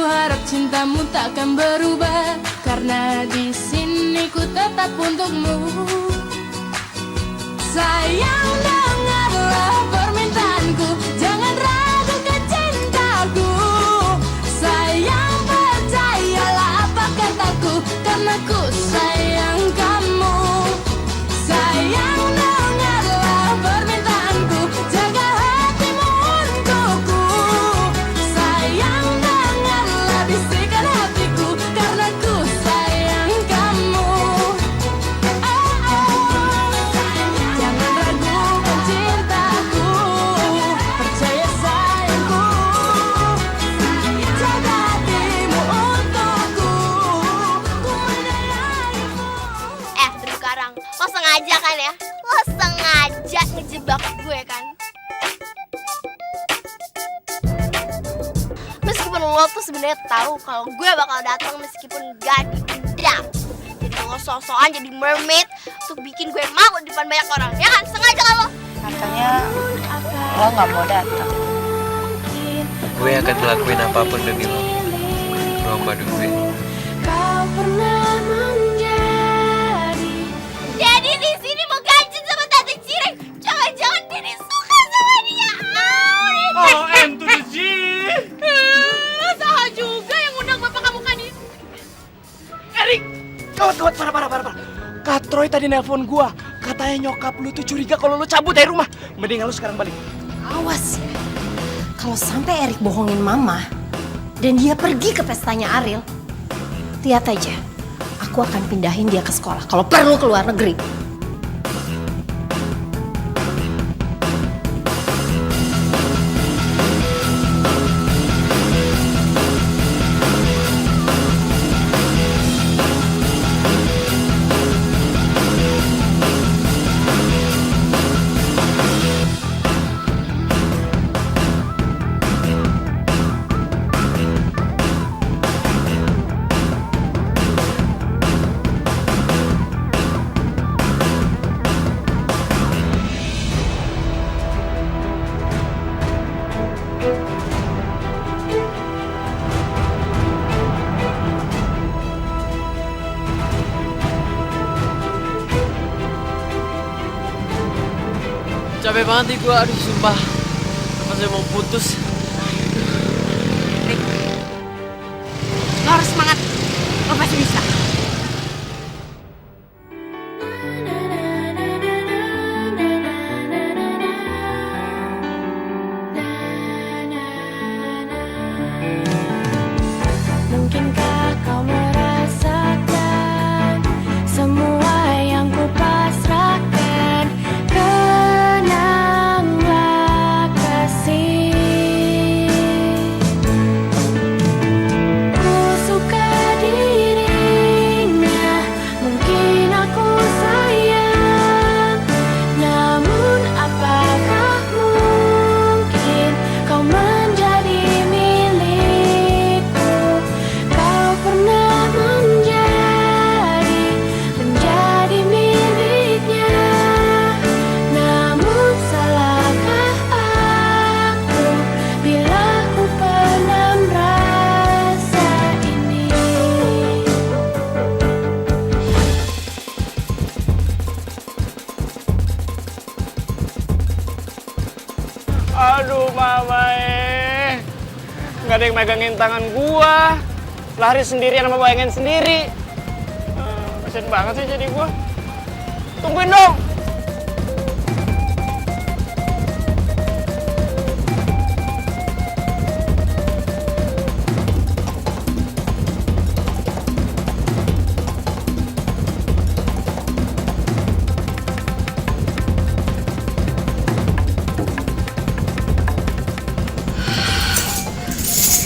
harap cintamu takkan berubah, karena di sini ku tetap untukmu. Sayang, dengarlah permintaanku, jangan ragukan cintaku. Sayang, percayalah apa kataku, karena ku sayang kamu. Sayang, dengarlah permintaanku, jaga hatimu untukku. Sayang, dengarlah bisikan hatiku, karena ku sayang kamu. Jangan ragukan cintaku, percaya sayangku, jaga hatimu untukku. Ku menyayangimu. Terus sekarang lo sengaja kan ya? Lo sengaja ngejebak gue kan? Meskipun lo tuh sebenarnya tahu kalau gue bakal datang meskipun gak diundang. Jadi lo sok-sokan jadi mermaid untuk bikin gue mau di depan banyak orang, ya kan? Sengaja kan lo? Katanya lo nggak mau datang. Gue akan ngelakuin apapun demi lo. Lo padu gue. Kau pernah menjadi Daddy di sini mau ganjen sama Tante Cireng. Jangan-jangan Daddy suka sama dia. Oh, M to the G. Salah juga yang undang bapak kamu kan ini. Erik, gawat, parah. Kak Troy tadi nelpon gua. Katanya nyokap lu tuh curiga kalau lu cabut dari rumah. Mendingan lu sekarang balik. Awas ya, kalau sampai Erik bohongin mama dan dia pergi ke pestanya Ariel, lihat aja, aku akan pindahin dia ke sekolah. Kalau perlu ke luar negeri. Capek banget nih gue, aduh sumpah. Masih mau putus. Lo harus semangat. Lo pasti bisa. Mungkinkah kau merasakan semua yang ku pasrahkan? Kenanglah kasih, ku suka dirinya, mungkin aku sayang. Namun apakah mungkin kau menjadi milikku? Kau pernah menjadi miliknya. Namun salahkah aku bila ku pendam rasa ini? Aduh, mama nggak ada yang megangin tangan gua. Lari sendirian sama bayangin sendiri. Kasian banget sih jadi gua. Tungguin dong.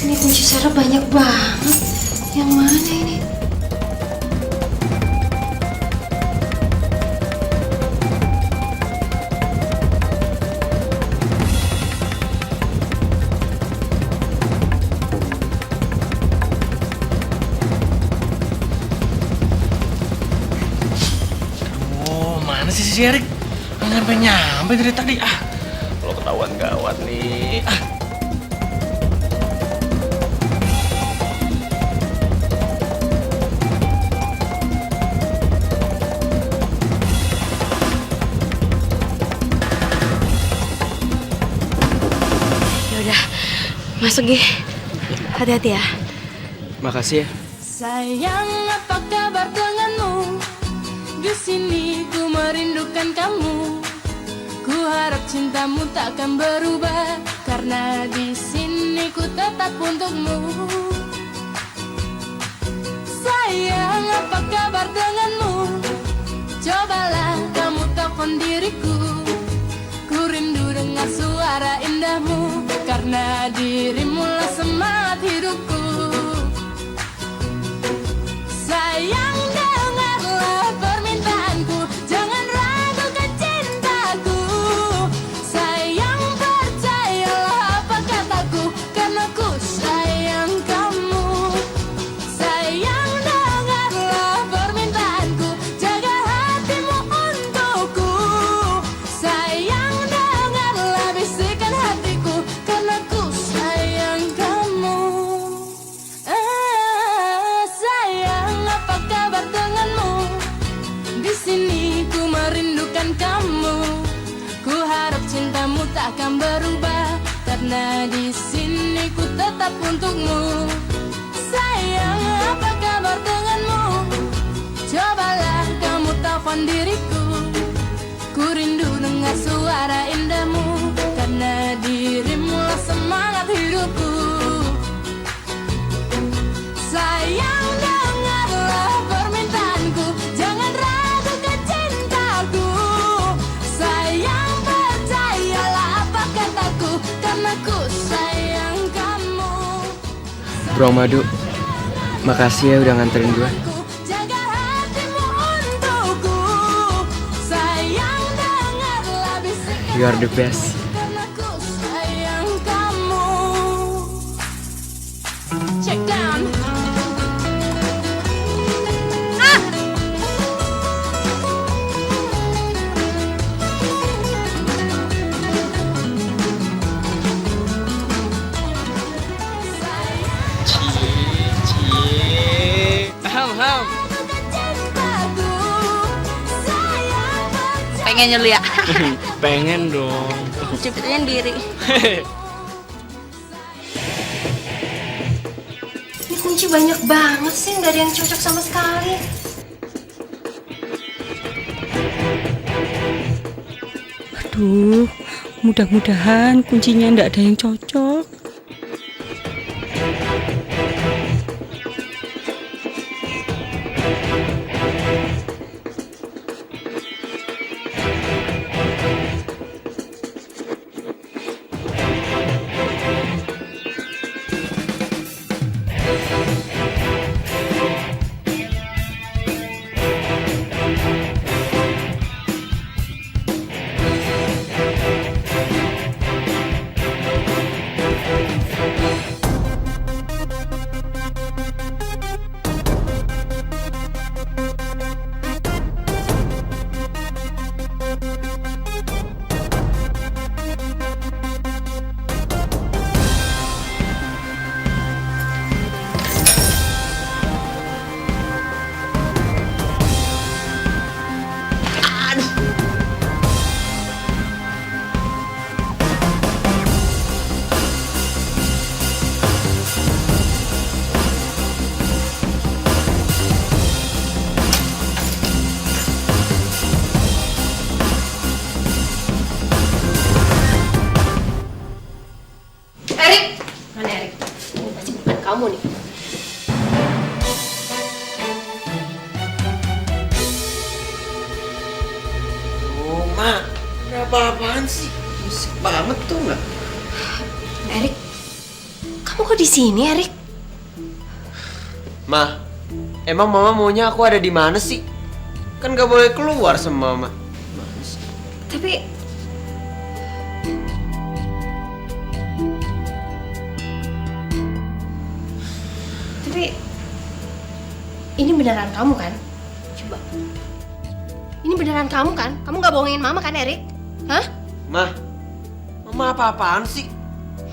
Ini kunci suara banyak banget. Yang mana ini? Mana sih si Erik? Nggak nyampe dari tadi. Kalau ketahuan gawat nih. masuk, Gi. Hati-hati ya. Makasih ya. Sayang, apa kabar denganmu? Di sini ku merindukan kamu. Ku harap cintamu takkan berubah, karena di sini ku tetap untukmu. Sayang, apa kabar denganmu? Cobalah kamu telepon diriku. Ku rindu dengar suara indahmu, karena dirimulah semangat hidupku. Sayang, dengarlah permintaanku, jangan ragukan cintaku. Sayang, percayalah apa kataku, karena ku sayang kamu. Sayang, dengarlah permintaanku, jaga hatimu untukku. Sayang, dengarlah bisikan hatiku, karena ku sayang kamu. Sayang, apa kabar denganmu? Di sini ku merindukan kamu. Ku harap cintamu takkan berubah, karena di sini ku tetap untukmu. Sayang, apa kabar denganmu? Cobalah kamu telepon diriku. Ku rindu dengar suara indahmu, karena dirimulah semangat hidupku. Sayang, dengarlah permintaanku, jangan ragukan cintaku. Sayang, percayalah apa kataku, karena ku sayang kamu. Bro Madu, makasih ya udah nganterin gue. Jaga hatimu untukku. Sayang, dengarlah bisikan You are the best. karena ku sayang kamu. Check down. Ham. Cintaku, sayang, percaya. Pengen nyelu ya? Pengen dong. Cepetannya diri. Ini kunci banyak banget sih, nggak ada yang cocok sama sekali. Aduh, mudah-mudahan kuncinya ndak ada yang cocok. Erik! Mana Erik? Ini pasti bukan kamu nih. Oh, Ma, ada apa-apaan sih? Musik banget tuh nggak? Erik, kamu kok di sini, Erik? Ma, emang Mama maunya aku ada di mana sih? Kan nggak boleh keluar sama Mama. Mana sih? Tapi ini beneran kamu kan? Coba. Ini beneran kamu kan? Kamu nggak bohongin Mama kan, Erik? Hah? Ma, Mama apa-apaan sih?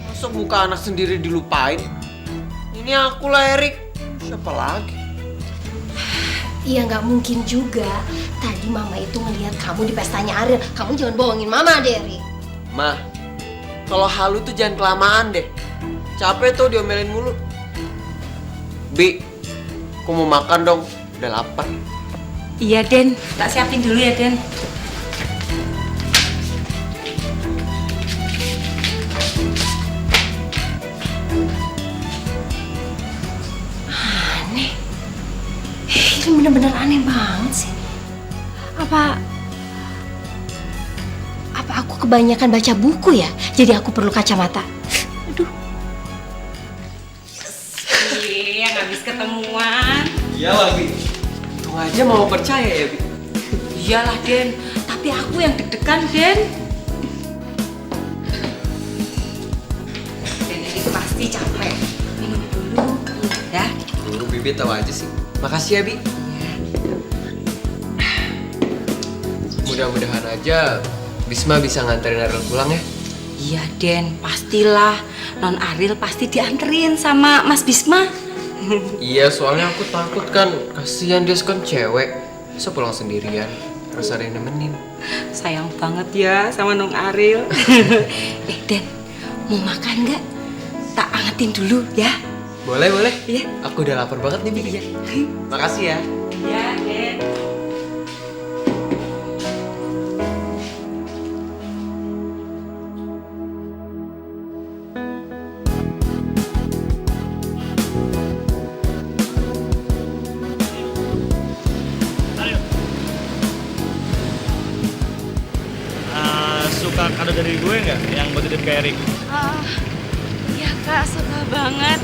Masa muka anak sendiri dilupain? Ini aku lah, Erik. Siapa lagi? Iya, nggak mungkin juga. Tadi Mama itu ngelihat kamu di pestanya Ariel. Kamu jangan bohongin Mama deh, Erik. Ma, kalau halu tuh jangan kelamaan deh. Capek tuh diomelin mulu. Bi, aku mau makan dong. Udah lapar. Iya, Den. Tak siapin dulu ya, Den. Aneh. Ini bener-bener aneh banget sih. Apa aku kebanyakan baca buku ya? Jadi aku perlu kacamata. Aduh. Yang habis ketemuan. Iyalah, Bi. Untung aja mau percaya ya, Bi. Iyalah, Den. Tapi aku yang deg-degan, Den. Den ini pasti capek. Minum dulu, ya. Bibi tahu aja sih. Makasih ya, Bi. Mudah-mudahan aja Bisma bisa nganterin Ariel pulang ya. Iya, Den. Pastilah. Non Ariel pasti dianterin sama Mas Bisma. Iya, soalnya aku takut kan. Kasihan dia kan cewek. Masa pulang sendirian. Harus ada yang nemenin. Sayang banget ya sama Nong Ariel. Den, mau makan nggak? Tak angetin dulu ya. Boleh, boleh. Iya. Aku udah lapar banget nih, Bi. Iya. Makasih ya. Iya, Den. Suka kado dari gue nggak yang buat titip ke Erik? Iya kak, suka banget.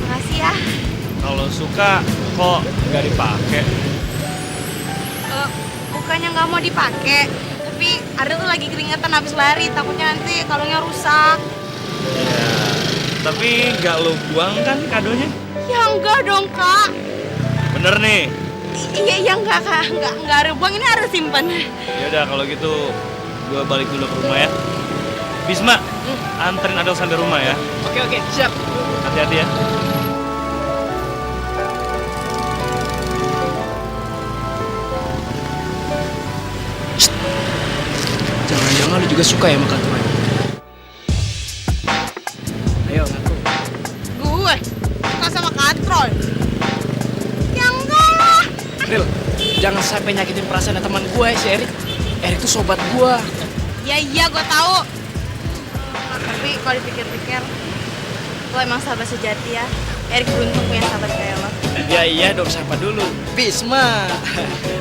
Makasih ya. Kalau suka kok nggak dipakai? Bukannya nggak mau dipakai, tapi Ariel tuh lagi keringetan habis lari. Takutnya nanti kalungnya rusak. Ya, tapi nggak lo buang kan kadonya? Ya enggak dong kak. Bener nih. Iya enggak kak, enggak Ariel buang, ini Ariel simpan. Ya udah kalau gitu gue balik dulu ke rumah ya. Bisma, anterin Adel sampai rumah ya. Oke, siap. Hati-hati ya. Jangan-jangan lu juga suka ya makan tuai? Ayo, ngaku. Gue suka sama katrol. Ya enggak lah. Ril, jangan sampai nyakitin perasaan teman gue si Erik. Erik tuh sobat gue. Iya gue tahu. Tapi kalau dipikir-pikir, lo emang sahabat sejati ya. Erik beruntung punya sahabat kayak lo. Ya iya dong, siapa dulu? Bisma.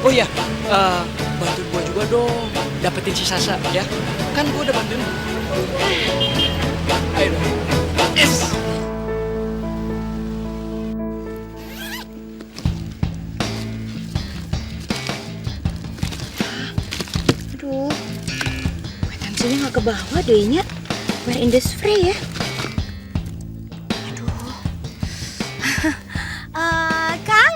Oh iya, bantuin gue juga dong. Dapetin si Sasa ya. Kan gue udah bantuin. Ayo dong. Yes. Aduh. Pensilnya nggak ke bawah deh, Nya. Where in this free ya? Kang,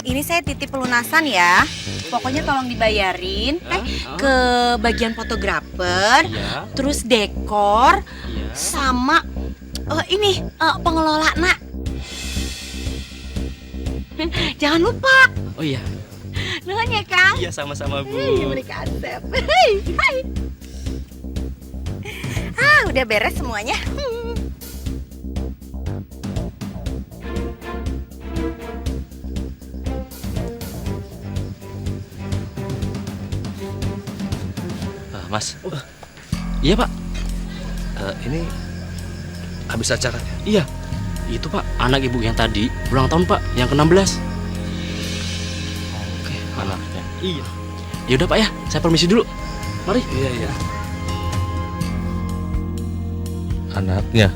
ini saya titip pelunasan ya. Pokoknya tolong dibayarin ke bagian fotografer, terus dekor, sama ini pengelola nak. Jangan lupa. Oh iya. Nuhun ya Kang. Iya sama-sama Bu. Mereka asep. Udah beres semuanya. Mas. Iya Pak. Ini habis acara. Iya. Itu Pak, anak ibu yang tadi ulang tahun Pak, yang ke-16. Oke, anaknya. Iya. Ya udah Pak ya, saya permisi dulu. Mari. Iya. Anaknya.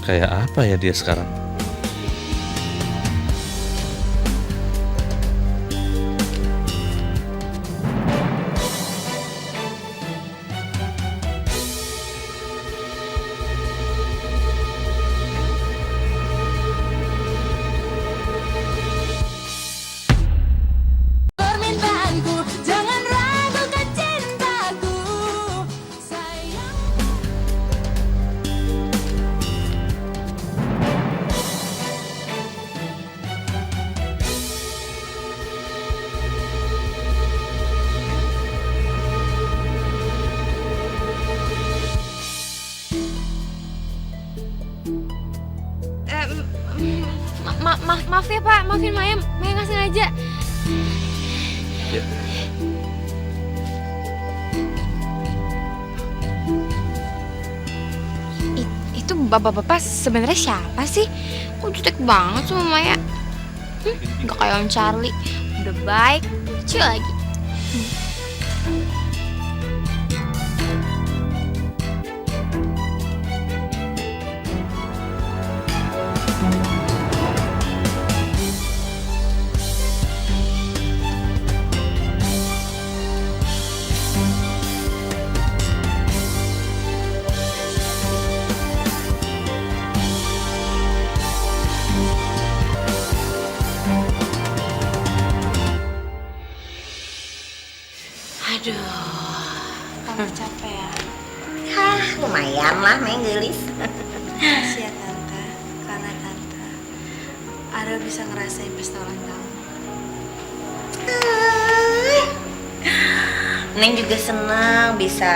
Kayak apa ya dia sekarang? Permintaanku, jangan ragukan cintaku, sayang. Maaf ya Pak, maafin Maya nggak sengaja. Ya. Itu bapak-bapak sebenarnya siapa sih? Kok jutek banget sama Maya? Nggak kayak Om Charlie, udah baik, kecil lagi. Tante capek ya? Hah, lumayan lah main gelis. Makasih ya Tante, karena Tante Ariel bisa ngerasain pesta ulang tahun. Neng juga senang bisa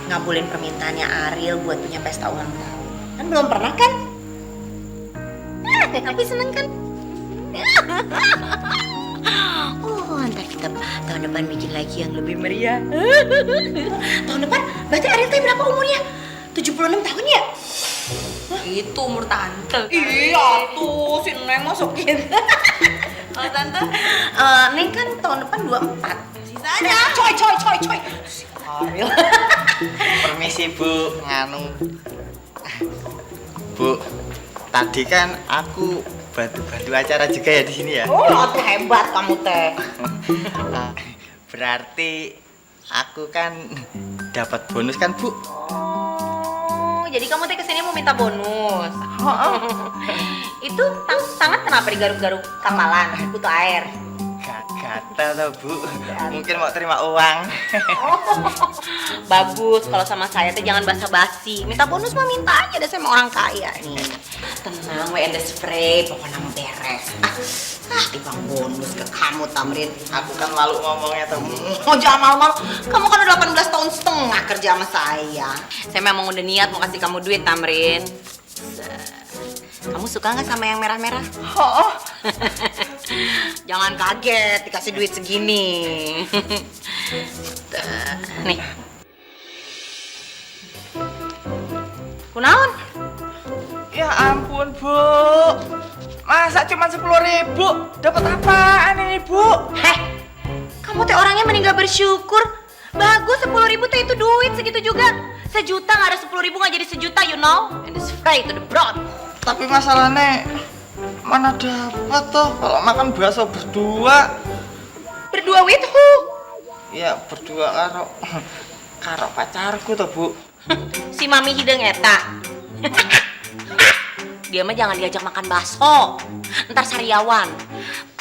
ngabulin permintaannya Ariel buat punya pesta ulang tahun. Kan belum pernah kan? Tapi seneng kan? Oh, ntar kita tahun depan bikin lagi yang lebih meriah. Tahun depan berarti Ariel teh berapa umurnya? 76 tahun ya? Itu umur Tante. Iya tuh, si Neng masukin. Kalau Tante, Neng kan tahun depan 24. Sisanya coy. Si Ariel. Permisi Bu, nganu. Bu, tadi kan aku bantu acara juga ya di sini ya. Oh, hebat kamu teh. Berarti aku kan dapat bonus kan Bu? Oh, jadi kamu teh kesini mau minta bonus. Itu tangan kenapa digaruk-garuk kamalan? Butuh air. Gatel tuh Bu, mungkin mau terima uang. Bagus, kalau sama saya teh jangan basa-basi. Minta bonus mah minta aja deh, saya mau orang kaya nih. Tenang, we and the spray, pokoknya mau beres. Timbang bonus ke kamu Tamrin. Aku kan malu ngomongnya tuh. Oh jangan malu-malu, kamu kan udah 18 tahun setengah kerja sama saya. Saya memang udah niat mau kasih kamu duit Tamrin. Kamu suka nggak sama yang merah-merah? Oh. Jangan kaget dikasih duit segini. Nih. Kunaon? Ya ampun Bu, masa cuma 10.000? Dapat apaan ini Bu? Heh, kamu teh orangnya meninggal bersyukur. Bagus 10.000 teh itu duit segitu juga. 1 juta nggak ada 10.000 nggak jadi 1 juta, you know? And it's straight to the broad. Tapi masalahnya mana dapat toh kalau makan bakso berdua? Berdua with who? Ya berdua karo pacarku toh Bu. Si Mami Hideng eta. Dia mah jangan diajak makan bakso. Ntar sariawan.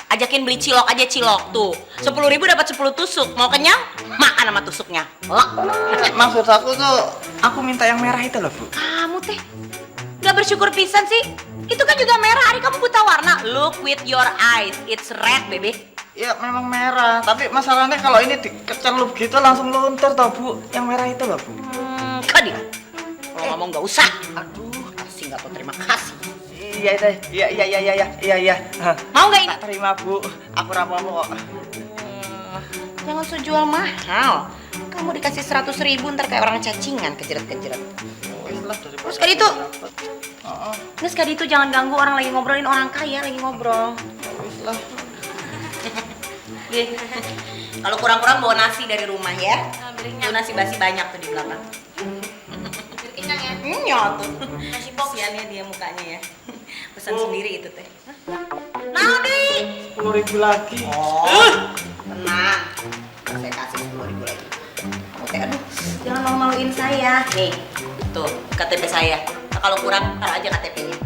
Ajakin beli cilok aja cilok tuh. 10.000 dapat 10 tusuk. Mau kenyang? Makan sama tusuknya. Maksud aku tuh aku minta yang merah itu loh Bu. Kamu teh gak bersyukur pisan sih. Itu kan juga merah, Ari kamu buta warna. Look with your eyes, it's red baby. Ya memang merah, tapi masalahnya kalau ini dikecelup gitu langsung luntur toh Bu. Yang merah itu loh Bu. Kadi. Kalau ngomong gak usah. Aduh, kasih gak tau terima kasih. Iya deh, iya. Mau gak ini? Tak terima Bu, aku rapopo kok. Jangan jual mahal. Kamu dikasih 100.000 ntar kayak orang cacingan kejeret-kejeret. Terus kali itu, terus kali itu jangan ganggu orang lagi ngobrolin orang kaya lagi ngobrol. Kalau kurang-kurang bawa nasi dari rumah ya. Tuh nasi basi banyak tuh di belakang. Kenyang ya? Iya tuh. Nasi box ya dia mukanya ya. Pesan sendiri itu teh. Nah, Di. 10.000 lagi. Oh, tenang. Saya kasih 10.000 lagi. Kamu teh aduh, jangan malu-maluin saya. Nih, tuh KTP saya. Nah, kalau kurang taruh aja KTP-nya.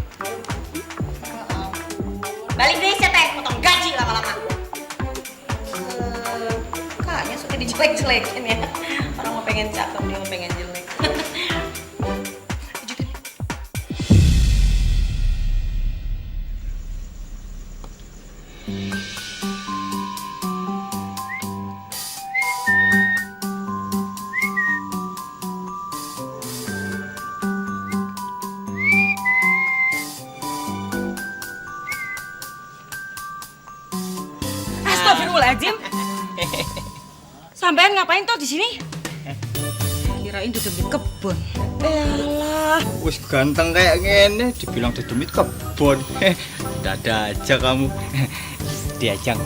Balik deh ya teh, potong gaji lama-lama. Kayaknya suka dijelek-jelekin ya. Orang mau pengen cakep, dia mau pengen jelek. Sampean ngapain toh di sini? Kirain duduk kebun. Elah, wis ganteng kayak gini, dibilang dedemit kebon. Dada aja kamu. Diajak.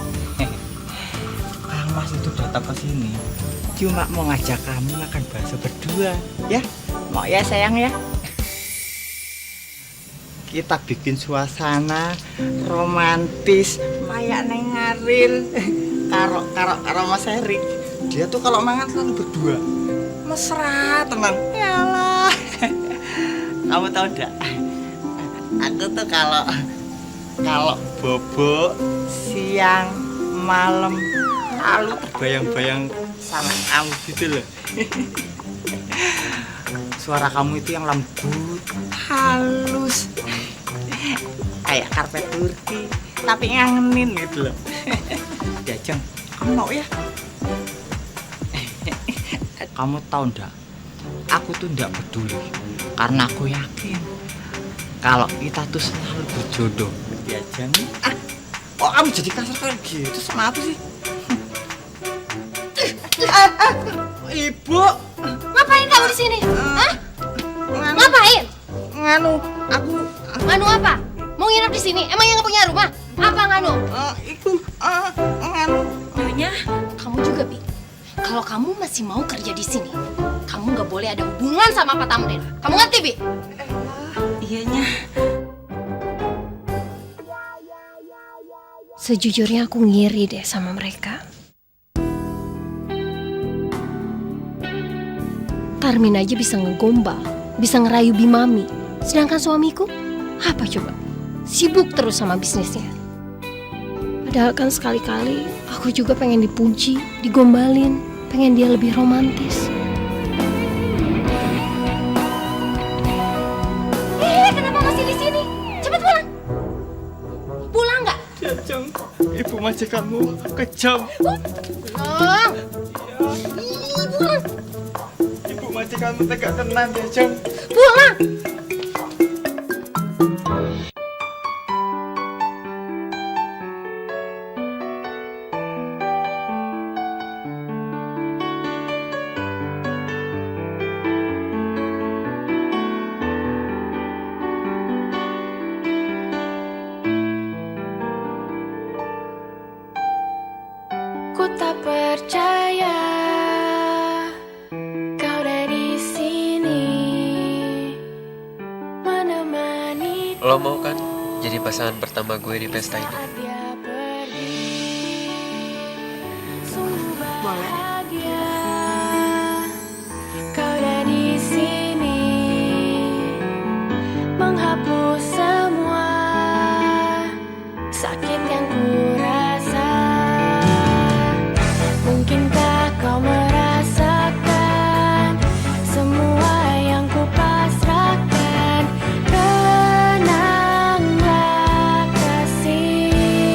Kang Mas itu datang ke sini cuma mau ngajak kamu makan bakso berdua, ya? Mau ya sayang ya? Kita bikin suasana romantis, kayak neng Aril, karo Mas Erik. Dia tuh kalau mangan selalu berdua, mesra teman. Yalah, kamu tahu enggak? Aku tuh kalau bobo siang malam selalu terbayang-bayang sama kamu gitu loh. Suara kamu itu yang lembut, halus, kayak karpet Turki, tapi ngangenin gitu loh. Diajeng, kamu mau ya? Kamu tahu ndak? Aku tuh ndak peduli, karena aku yakin kalau kita tuh selalu berjodoh. Diajeng. Kok kamu jadi kasar kayak gitu sama aku sih? Ibu, Ngapain kamu di sini? Hah? Ngapain? Nganu, aku Nganu apa? Mau nginep di sini? Emang yang punya rumah? Apa nganu? nganu. Nyonya, kamu juga, Bi. Kalau kamu masih mau kerja di sini, kamu nggak boleh ada hubungan sama Pak Tamrin. Kamu ngerti, Bi? Iyanya. Sejujurnya aku ngiri deh sama mereka. Tarmin aja bisa ngegombal, bisa ngerayu Bimami. Sedangkan suamiku, apa coba? Sibuk terus sama bisnisnya. Padahal kan sekali-kali aku juga pengen dipuji, digombalin, pengen dia lebih romantis. Kenapa masih di sini? Cepet pulang. Pulang nggak? Diajeng, ibu majikanmu kejam. Pulang. Ih, pulang. Ibu majikanmu tegak tenan, Diajeng. Pulang. Ku tak percaya kau dari sini menemani Lo mau kan jadi pasangan pertama gue di pesta ini? saat dia pergi. Sungguh bahagia kau dari sini menghapus semua sakit yang ku rasa. Mungkinkah kau merasakan semua yang ku pasrahkan? Tenanglah kasih,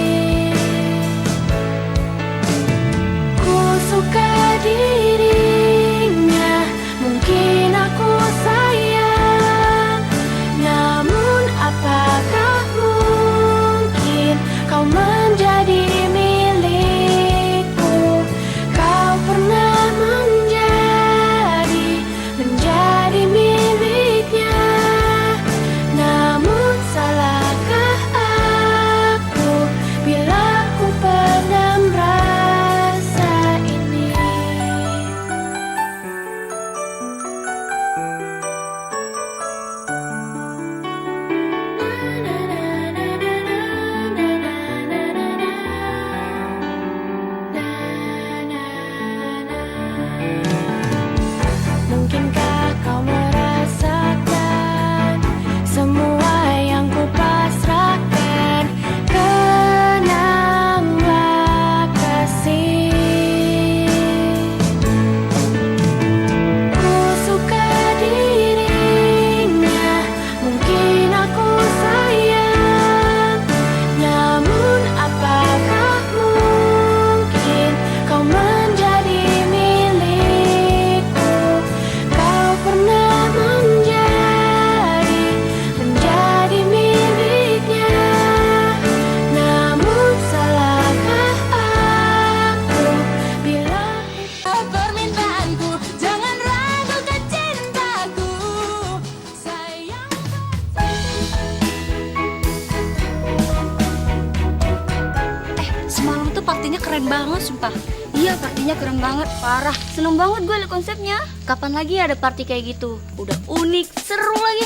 desainnya keren banget sumpah. Iya, partinya keren banget, parah. Seneng banget gue liat konsepnya. Kapan lagi ada party kayak gitu? Udah unik, seru lagi.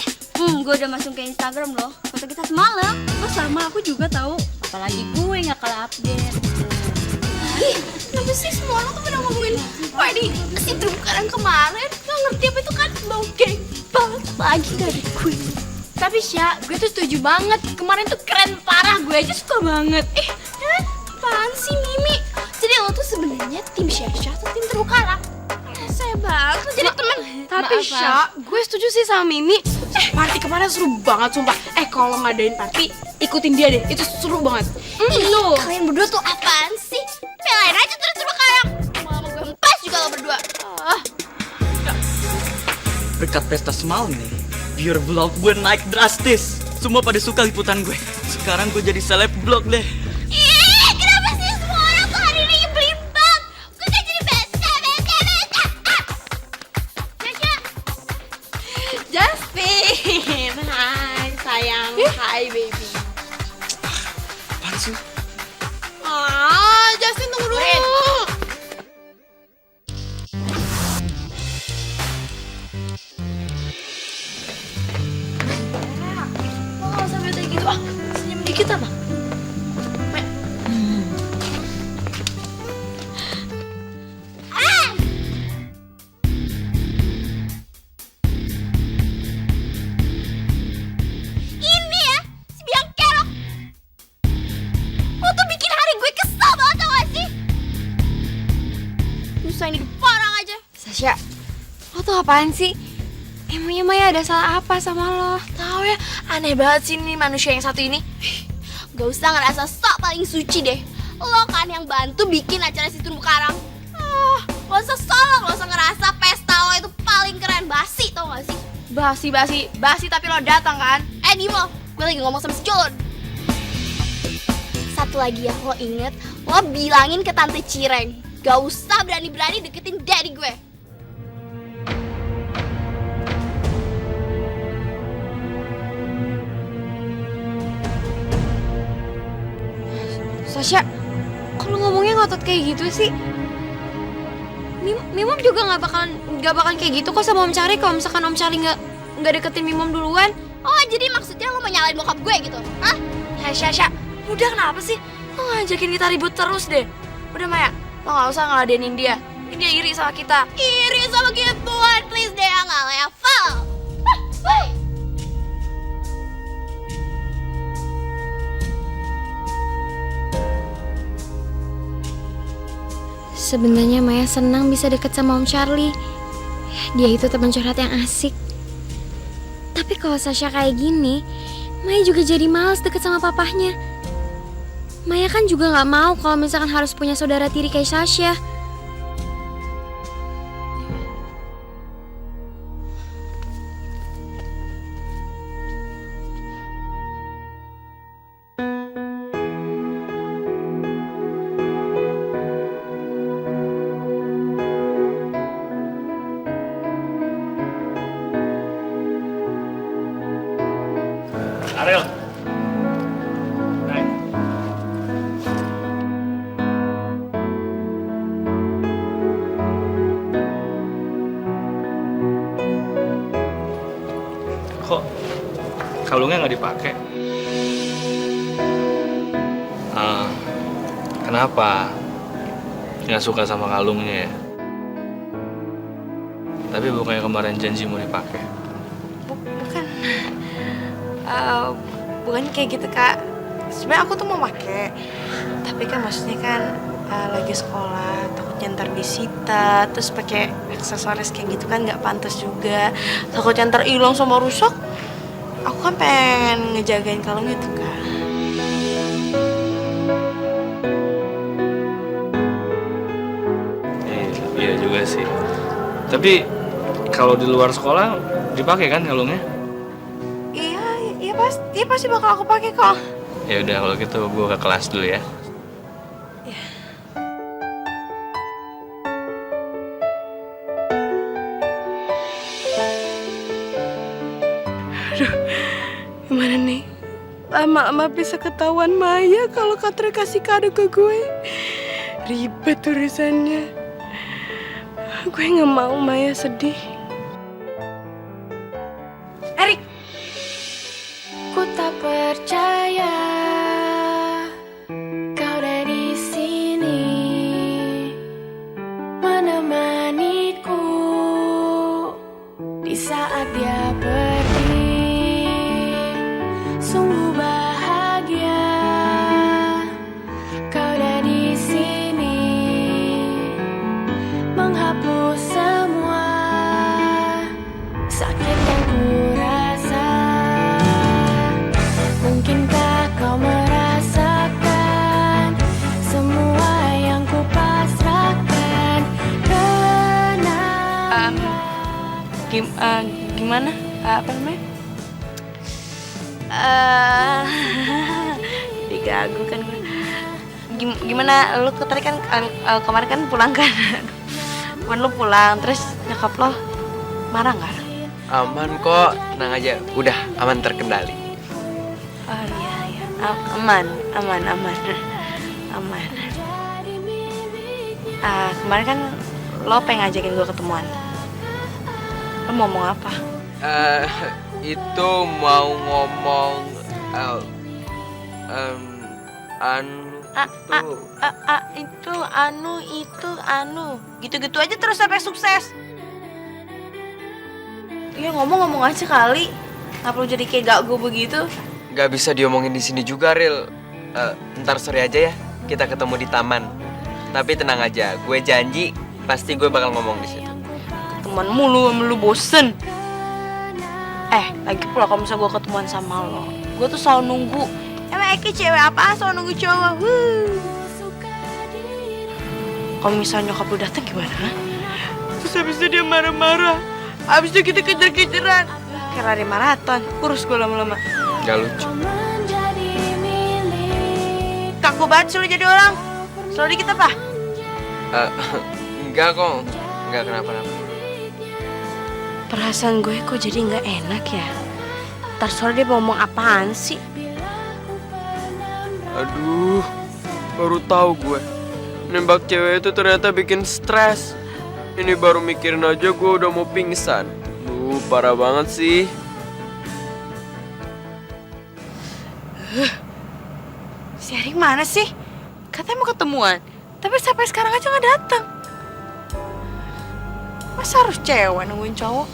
Gue udah masuk ke Instagram loh. Foto kita semalam. Oh sama, aku juga tahu. Apalagi gue nggak kalah update. Ih, kenapa sih semua orang tuh pada ngomongin party si terumbu karang kemarin? Gak ngerti apa itu kan bau geng banget lagi dari gue. Tapi Sya, gue tuh setuju banget. Kemarin tuh keren parah, gue aja suka banget. Apaan sih Mimi? Jadi lo tuh sebenarnya tim Syasha atau tim terumbu karang? Saya banget lo jadi temen. Tapi Sya, gue setuju sih sama Mimi. Party kemarin seru banget sumpah. Kalau ngadain party, ikutin dia deh. Itu seru banget. Loh. Kalian berdua tuh apaan sih? Pelain aja terus terumbu karang. Mau gue hempas juga lo berdua. Berkat pesta semalam nih, biar vlog gue naik drastis. Semua pada suka liputan gue. Sekarang gue jadi seleb vlog deh. Ih, kenapa sih semua orang tuh hari ini nyebelin banget? Gue kan jadi besta. Syasha. Justin. Hai sayang. Hai baby. Apaan sih? Justin tunggu dulu. Lo gak usah bete gitu. Senyum dikit apa? Ini ya, si biang kerok. Lo tuh bikin hari gue kesel banget tau gak sih? Nyusahin hidup orang aja. Sasha, lo tuh apaan sih? Emangnya Maya ada salah apa sama lo? Tahu ya, aneh banget sih nih manusia yang satu ini. Gak usah ngerasa sok paling suci deh. Lo kan yang bantu bikin acara si terumbu karang. Gak usah solok, gak usah ngerasa pesta lo itu paling keren. Basi tau gak sih? Basi tapi lo datang kan? Nimo, gue lagi ngomong sama si Culun. Satu lagi ya, lo inget, lo bilangin ke Tante Cireng gak usah berani-berani deketin daddy gue. Sasha, kalau ngomongnya ngotot kayak gitu sih. Mimom juga nggak bakalan kayak gitu kok sama Om Charlie. Kalau misalkan Om Charlie nggak deketin Mimom duluan. Oh, jadi maksudnya lo mau nyalain bokap gue gitu? Hah? Hai Sasha, udah kenapa sih? Lo ngajakin kita ribut terus deh. Udah Maya, lo nggak usah ngeladenin dia. Ini dia iri sama kita. Iri sama gituan, please deh, nggak level. Sebenarnya Maya senang bisa deket sama Om Charlie. Dia itu teman curhat yang asik. Tapi kalau Sasha kayak gini, Maya juga jadi malas deket sama papahnya. Maya kan juga gak mau kalau misalkan harus punya saudara tiri kayak Sasha. Ariel. Naik. Kok kalungnya nggak dipakai? Kenapa? Nggak suka sama kalungnya ya? Tapi bukannya kemarin janji mau dipakai? Bukan kayak gitu kak. Sebenarnya aku tuh mau pakai, tapi kan maksudnya kan lagi sekolah takutnya ntar disita, terus pakai aksesoris kayak gitu kan nggak pantas juga. Takutnya ntar hilang sama rusak. Aku kan pengen ngejagain kalung itu kak. Iya juga sih. Tapi kalau di luar sekolah dipakai kan kalungnya? Iya pasti bakal aku pakai kok. Ya udah kalau gitu gue ke kelas dulu ya. Aduh, gimana nih? Lama-lama bisa ketahuan Maya kalau Katre kasih kado ke gue. ribet urusannya. Gue nggak mau Maya sedih. Erik, Ku tak percaya kau ada di sini menemaniku di saat dia pergi. Sungguh bahagia kau ada di sini menghapus semua sakit yang ku rasa. Mungkinkah kau merasakan semua yang ku pasrahkan? gimana? Apa namanya? Digagu kan gue. Gimana lu tadi kan kemarin kan pulang kan? Kemarin lu pulang terus nyokap lo marah nggak? Aman kok, tenang aja. Udah aman terkendali. Oh iya. Aman. Kemarin kan lo pengen ngajakin gue ketemuan. Lo mau ngomong apa? Itu mau ngomong itu gitu-gitu aja terus sampai sukses. Ya ngomong aja kali. Nggak perlu jadi kayak gak gue begitu. Gak bisa diomongin di sini juga, Ril. Ntar sore aja ya, kita ketemu di taman. Tapi tenang aja, gue janji pasti gue bakal ngomong di situ. Ketemuan mulu sama lu bosen. Lagi pula kalau misalnya gue ketemuan sama lo, gue tuh selalu nunggu. Emang Eki cewek apa? Selalu nunggu cowok. Kalau misalnya nyokap lu dateng gimana? Terus habis itu dia marah-marah. Habis itu kita kejar-kejaran. Kayak lari maraton. Kurus gue lama-lama. Gak lucu. Kaku banget sih lu jadi orang. Selalu dikit apa? Enggak kok. Enggak kenapa-napa. Perasaan gue kok jadi nggak enak ya. Ntar sore dia mau ngomong apaan sih? Aduh, baru tahu gue. Nembak cewek itu ternyata bikin stres. Ini baru mikirin aja gue udah mau pingsan. Parah banget sih. Si Erik mana sih? Katanya mau ketemuan, tapi sampai sekarang aja nggak datang. Masa harus cewek nungguin cowok?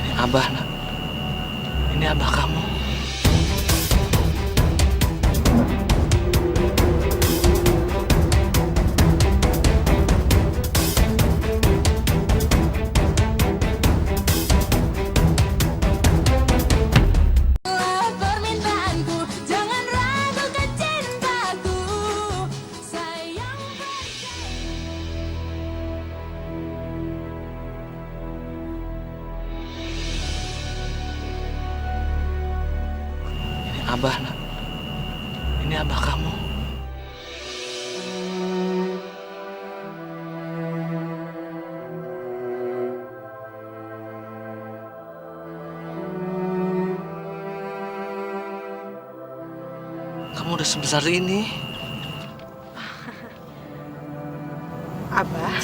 Ini Abah, nak. Ini Abah kamu. Permintaanku, jangan ragukan cintaku, sayang. Ini Abah, nak. Ini Abah kamu. Kamu udah sebesar ini. Abah?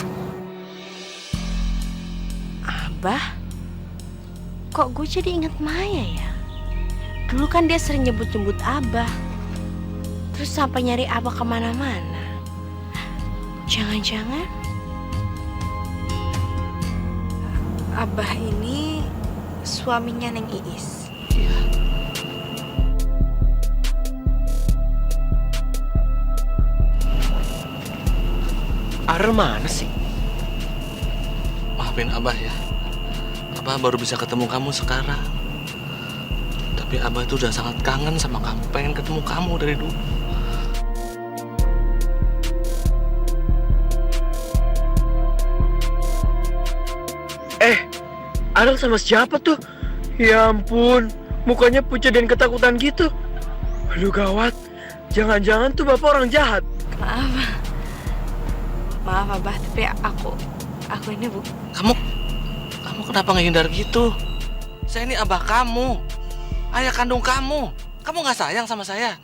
Kok gue jadi inget Maya ya? Dulu kan dia sering nyebut-nyebut Abah. Terus sampai nyari Abah kemana-mana. Jangan-jangan Abah ini suaminya Neng Iis. Iya. Arel mana sih? Maafin Abah ya. Abah baru bisa ketemu kamu sekarang. Tapi Abah itu udah sangat kangen sama kamu. Pengen ketemu kamu dari dulu. Arel sama siapa tuh? Ya ampun, mukanya pucat dan ketakutan gitu. Aduh gawat, jangan-jangan tuh bapak orang jahat. Maaf Abah, tapi aku ini Kamu Kamu kenapa ngehindar gitu? Saya ini abah kamu, ayah kandung kamu. Kamu nggak sayang sama saya?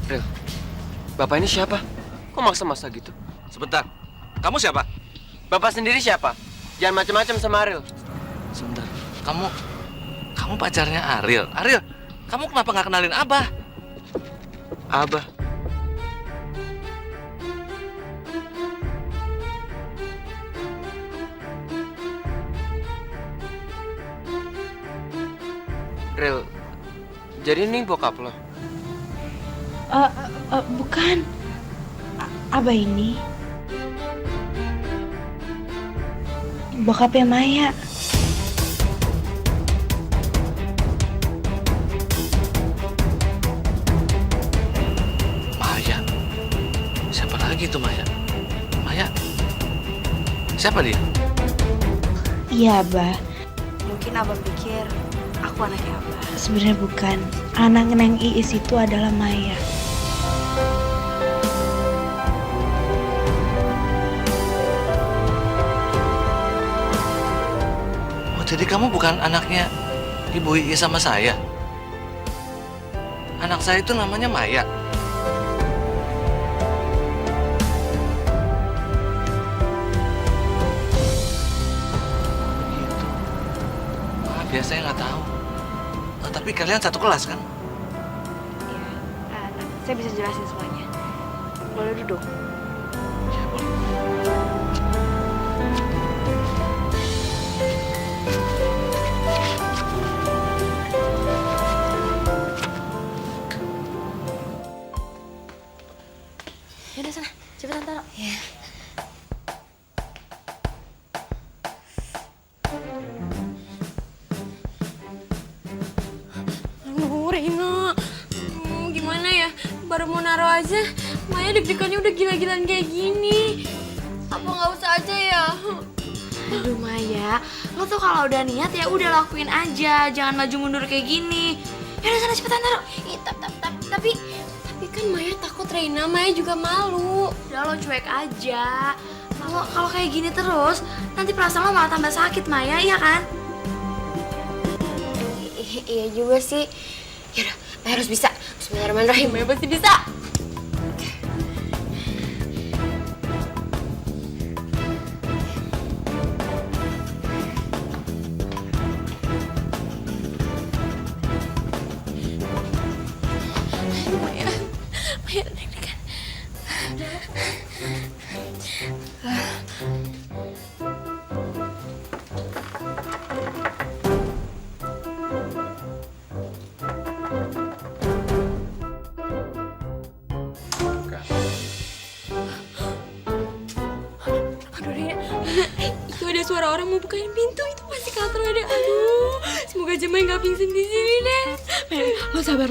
Ril, bapak ini siapa? Kok maksa-maksa gitu? Sebentar, kamu siapa? Bapak sendiri siapa? Jangan macam-macam sama Aril. Sebentar, kamu pacarnya Aril. Aril, kamu kenapa nggak kenalin abah? Abah. Ril, jadi ini bokap lo? Bukan. Abah ini bokapnya Maya. Maya? Siapa lagi tuh Maya? Maya? Siapa dia? Iya, Abah. Mungkin Abah pikir aku anaknya Abah. Sebenarnya bukan. Anak Neng Iis itu adalah Maya. Oh, jadi kamu bukan anaknya Ibu Iis sama saya? Anak saya itu namanya Maya. Begitu. Maaf ya, saya nggak tahu. Tapi kalian satu kelas kan? Saya bisa jelasin semuanya. Boleh duduk? Ya, boleh. Yaudah sana, cepetan taruh. Ya. Aduh, Reina. Gimana ya? Baru mau naruh aja, Maya deg-degannya udah gila-gilaan kayak gini. Apa nggak usah aja ya? Aduh Maya, lo tuh kalau udah niat ya udah lakuin aja, jangan maju mundur kayak gini. Yaudah sana cepetan taruh. Tapi kan Maya takut Reina, Maya juga malu. Udah lo cuek aja. Kalau kayak gini terus, nanti perasaan lo malah tambah sakit Maya, iya kan? Iya juga sih. Yaudah, Maya harus bisa. Bismillahirrahmanirrahim, Maya pasti bisa. Maya deg-degan. Aduh Rina, itu ada suara orang mau bukain pintu. Itu pasti Kak Troy deh. Aduh, semoga aja Maya nggak pingsan di sini deh. Maya, lo sabar.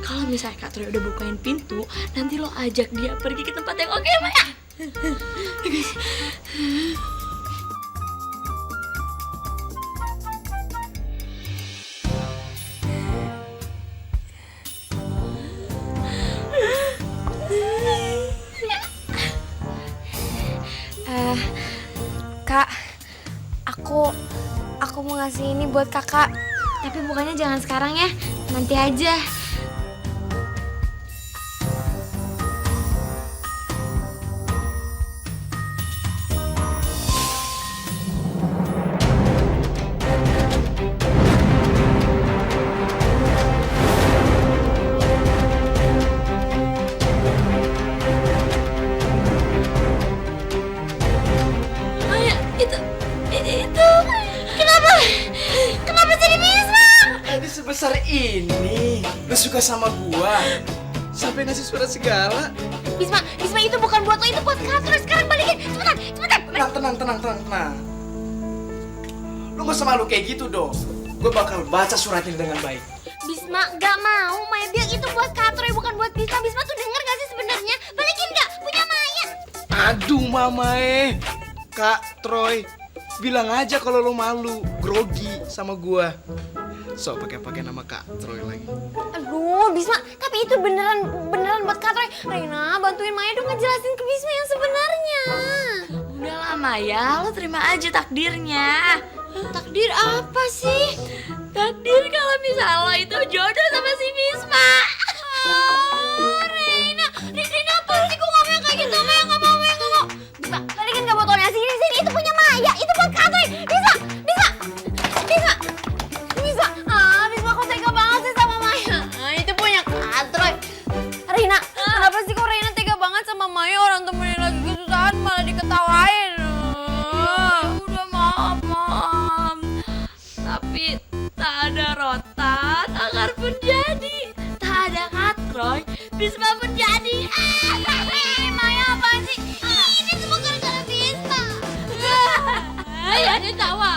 Kalau misalnya Kak Troy udah bukain pintu, nanti lo ajak dia pergi ke tempat yang oke, Maya. Guys. Kak, aku mau ngasih ini buat kakak. Tapi bukannya jangan sekarang ya, nanti aja. Maya, itu. Kenapa jadi bisa? Tadi sebesar ini, lu suka sama gua, sampai ngasih surat segala. Bisma itu bukan buat lo, itu buat Kak Troy. Sekarang balikin, cepetan. Tenang. Lu gak usah malu kayak gitu dong. Gue bakal baca surat ini dengan baik. Bisma gak mau, Maya bilang itu buat Kak Troy, bukan buat Bisma. Bisma tuh denger gak sih sebenarnya? Balikin gak? Punya Maya. Aduh mamae, Kak Troy, bilang aja kalau lo malu, grogi, sama gua. Sok pakai nama Kak Troy lagi. Aduh, Bisma, tapi itu beneran buat Kak Troy. Reina, bantuin Maya dong ngejelasin ke Bisma yang sebenarnya. Udahlah Maya, lo terima aja takdirnya. Takdir apa sih? Takdir kalau misalnya lo itu jodoh sama si Bisma. Reina apa sih? Kok ngomong kayak gitu? Maya nggak mau. Bisa, balikin nggak botolnya? Sini, itu punya Maya. Itu buat Kak Troy. Bisa. Bisma kok tega banget sih sama Maya? Itu punya Kak Troy. Reina, kenapa sih kok Reina tega banget sama Maya? Orang temennya lagi kesusahan malah diketawain. Udah maaf. Tapi tak ada rotan, akar pun jadi. Tak ada katroy, Bisma pun jadi. Maya apaan sih? Ini semua gara-gara Bisma. Ayo dia tawa.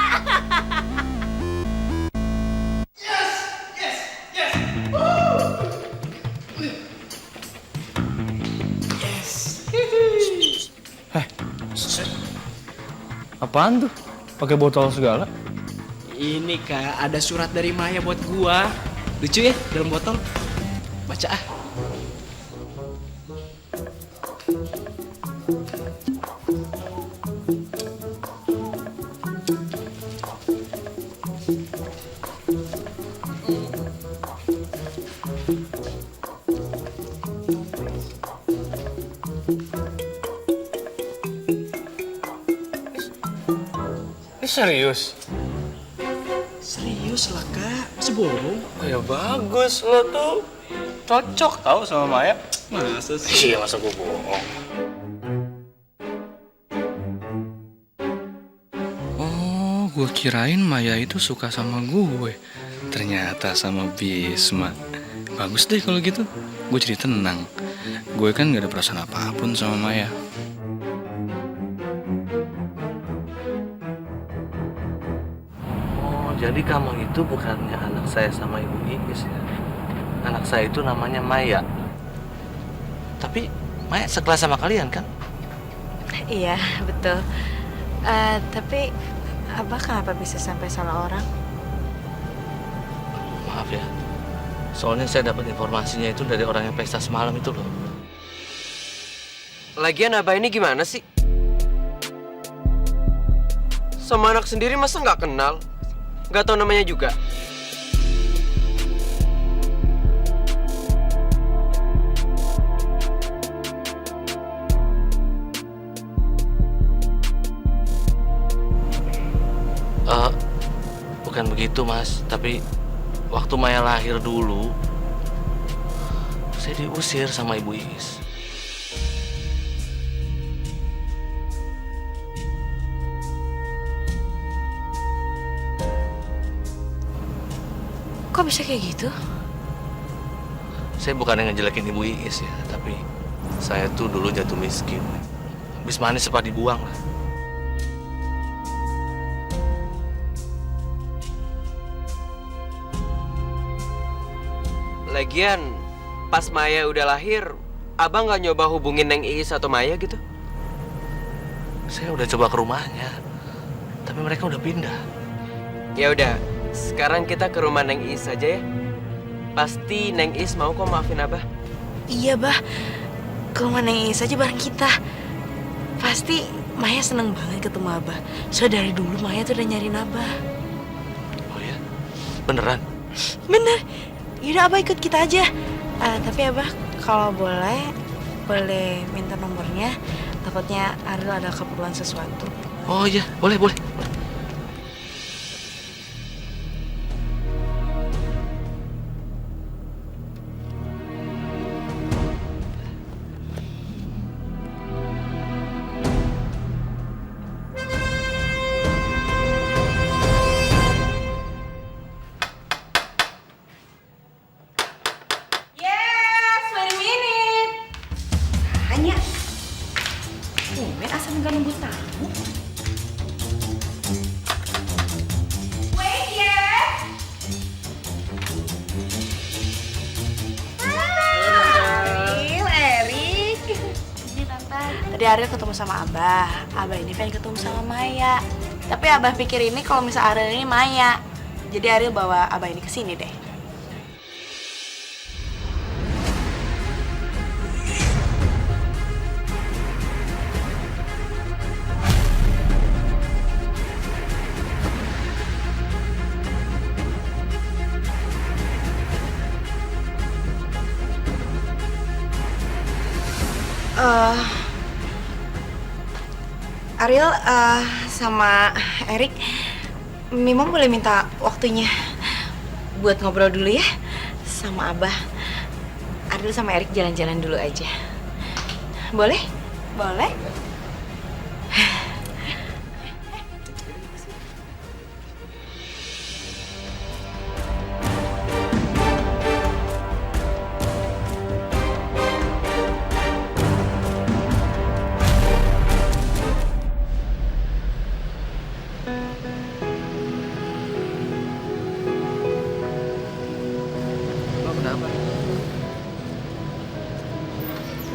Apaan tuh? Pakai botol segala? Ini Kak, ada surat dari Maya buat gua. Lucu ya dalam botol. Baca ah. Ini serius? Serius lah Kak, masa bohong? Ya bagus, lo tuh cocok tau sama Maya. Masa sih? Iya, masa gue bohong. Oh, gue kirain Maya itu suka sama gue. Ternyata sama Bisma. Bagus deh kalau gitu. Gue jadi tenang. Gue kan gak ada perasaan apapun sama Maya. Oh, jadi kamu itu bukannya anak saya sama Ibu Iis ya? Anak saya itu namanya Maya. Tapi Maya sekelas sama kalian kan? Iya, betul. Tapi Abah kenapa bisa sampai salah orang? Maaf ya. Soalnya saya dapat informasinya itu dari orang yang pesta semalam itu loh. Lagian Abah ini gimana sih? Sama anak sendiri masa nggak kenal? Nggak tahu namanya juga? Bukan begitu Mas, tapi waktu Maya lahir dulu, saya diusir sama Ibu Iis. Kok bisa kayak gitu? Saya bukan yang ngejelekin Ibu Iis ya, tapi saya tuh dulu jatuh miskin. Habis manis sempat dibuang lah. Lagian, pas Maya udah lahir, Abang nggak nyoba hubungin Neng Iis atau Maya gitu? Saya udah coba ke rumahnya, tapi mereka udah pindah. Ya udah, sekarang kita ke rumah Neng Iis aja ya. Pasti Neng Iis mau kok maafin Abah. Iya, Bah. Ke rumah Neng Iis aja bareng kita. Pasti Maya seneng banget ketemu Abah. Soalnya dari dulu Maya tuh udah nyariin Abah. Oh ya? Beneran? Bener. Yaudah Abah ikut kita aja. Tapi Abah kalau boleh minta nomornya. Takutnya Ariel ada keperluan sesuatu. Oh iya, boleh. Yes, wait a minute. Hanya asal nggak nunggu tamu. Wait ya. Erik. Tadi Ariel ketemu sama Abah. Abah ini pengen ketemu sama Maya. Tapi Abah pikir ini kalau misal Ariel ini Maya. Jadi Ariel bawa abah ini ke sini deh. Ariel sama Erik, Mimo boleh minta waktunya buat ngobrol dulu ya sama Abah. Ariel sama Erik jalan-jalan dulu aja. Boleh? Boleh?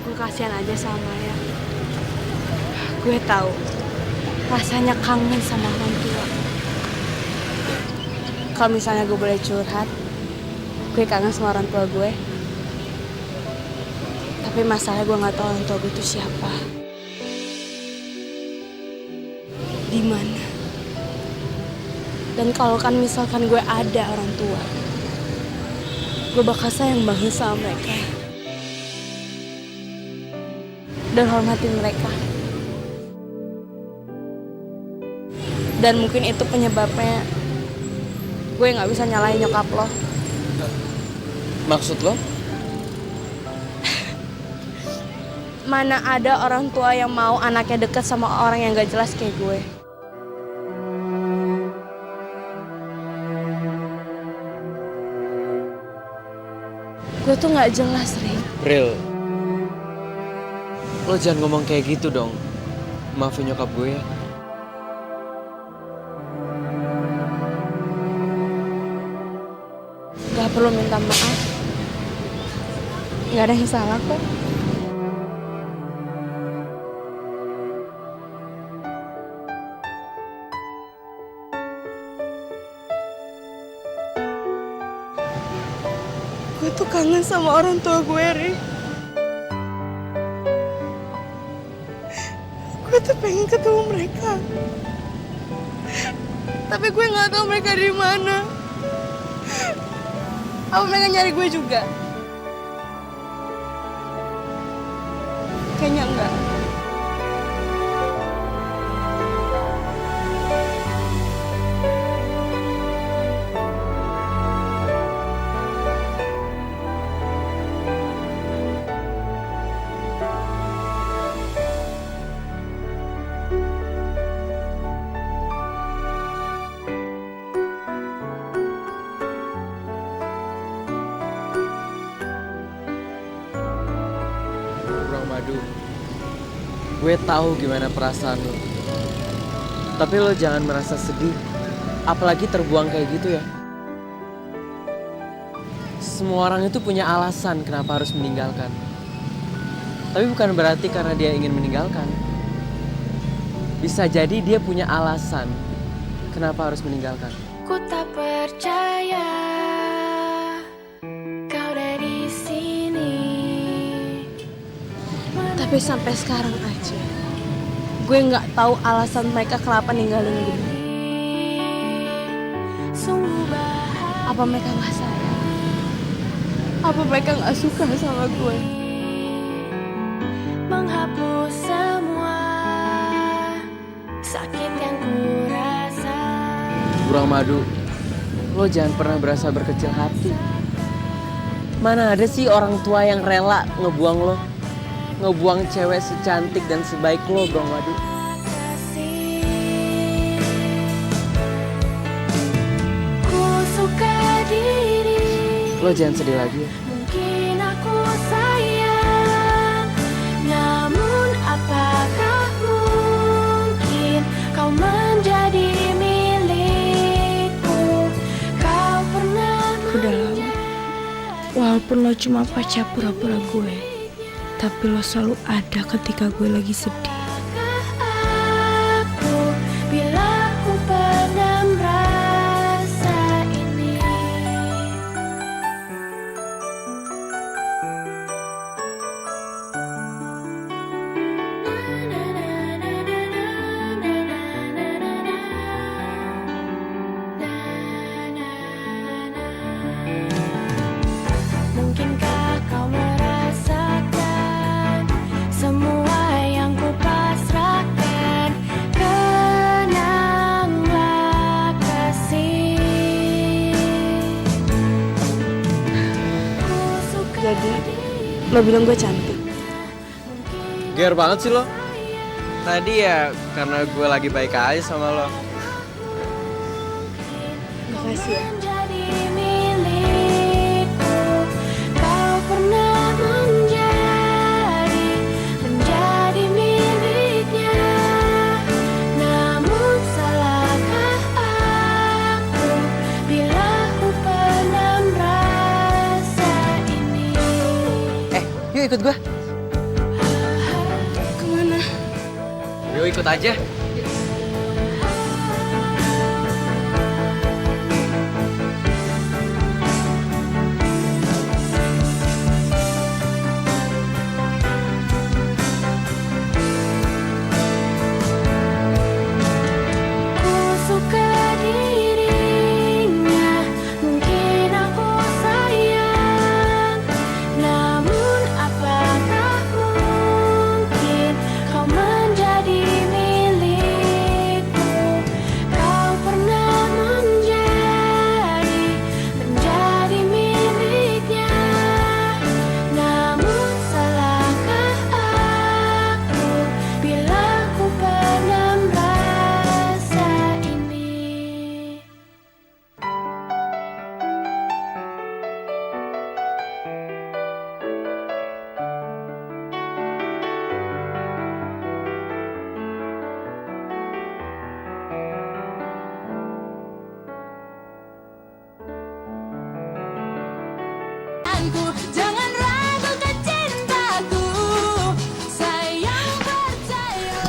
Gue kasihan aja sama Maya. Gue tahu rasanya kangen sama orang tua. Kalau misalnya gue boleh curhat, gue kangen sama orang tua gue. Tapi masalahnya gue nggak tahu orang tua gue itu siapa, di mana. Dan kalau kan misalkan gue ada orang tua, gue bakal sayang banget sama mereka dan hormatin mereka. Dan mungkin itu penyebabnya gue nggak bisa nyalahin nyokap lo. Maksud lo? Mana ada orang tua yang mau anaknya deket sama orang yang gak jelas kayak gue. Gue tuh gak jelas, Rik. Real. Lo jangan ngomong kayak gitu dong. Maafin nyokap gue ya. Gak perlu minta maaf. Gak ada yang salah kok. Gue tuh kangen sama orang tua gue, Rik. Gue tuh pengen ketemu mereka. Tapi gue nggak tahu mereka di mana. Apa mereka nyari gue juga? Kayaknya enggak. Madu, gue tahu gimana perasaan lo. Tapi lo jangan merasa sedih, apalagi terbuang kayak gitu ya. Semua orang itu punya alasan kenapa harus meninggalkan. Tapi bukan berarti karena dia ingin meninggalkan. Bisa jadi dia punya alasan kenapa harus meninggalkan. Ku tak percaya kau dari sini. Tapi sampai sekarang aja, gue nggak tahu alasan mereka kenapa ninggalin gue. Apa mereka nggak sayang? Apa mereka nggak suka sama gue? Menghapus semua sakit yang ku rasa. Burang Madu, lo jangan pernah berasa berkecil hati. Mana ada sih orang tua yang rela ngebuang lo? Ngebuang cewek secantik dan sebaik lo, Burang Madu. Ku suka diri. Lo jangan sedih lagi ya. Mungkin aku sayang, namun apakah mungkin kau menjadi milikku? Kau pernah Udah lama, walaupun lo cuma pacar pura-pura gue, tapi lo selalu ada ketika gue lagi sedih. aku bila ku pernah merasa lo bilang gue cantik. Ger banget sih lo. Tadi ya karena gue lagi baik aja sama lo. Makasih ya. Menjadi milikku, kau pernah menjadi miliknya. Namun salahkah aku bila ku pendam rasa ini? Yuk ikut gue. Kemana? Yuk ikut aja. Ku suka dirinya, mungkin aku sayang. Namun apakah mungkin kau menjadi milikku? Kau pernah menjadi miliknya. Namun salahkah aku bila ku pendam rasa ini? Jangan ragukan cintaku, sayang percaya.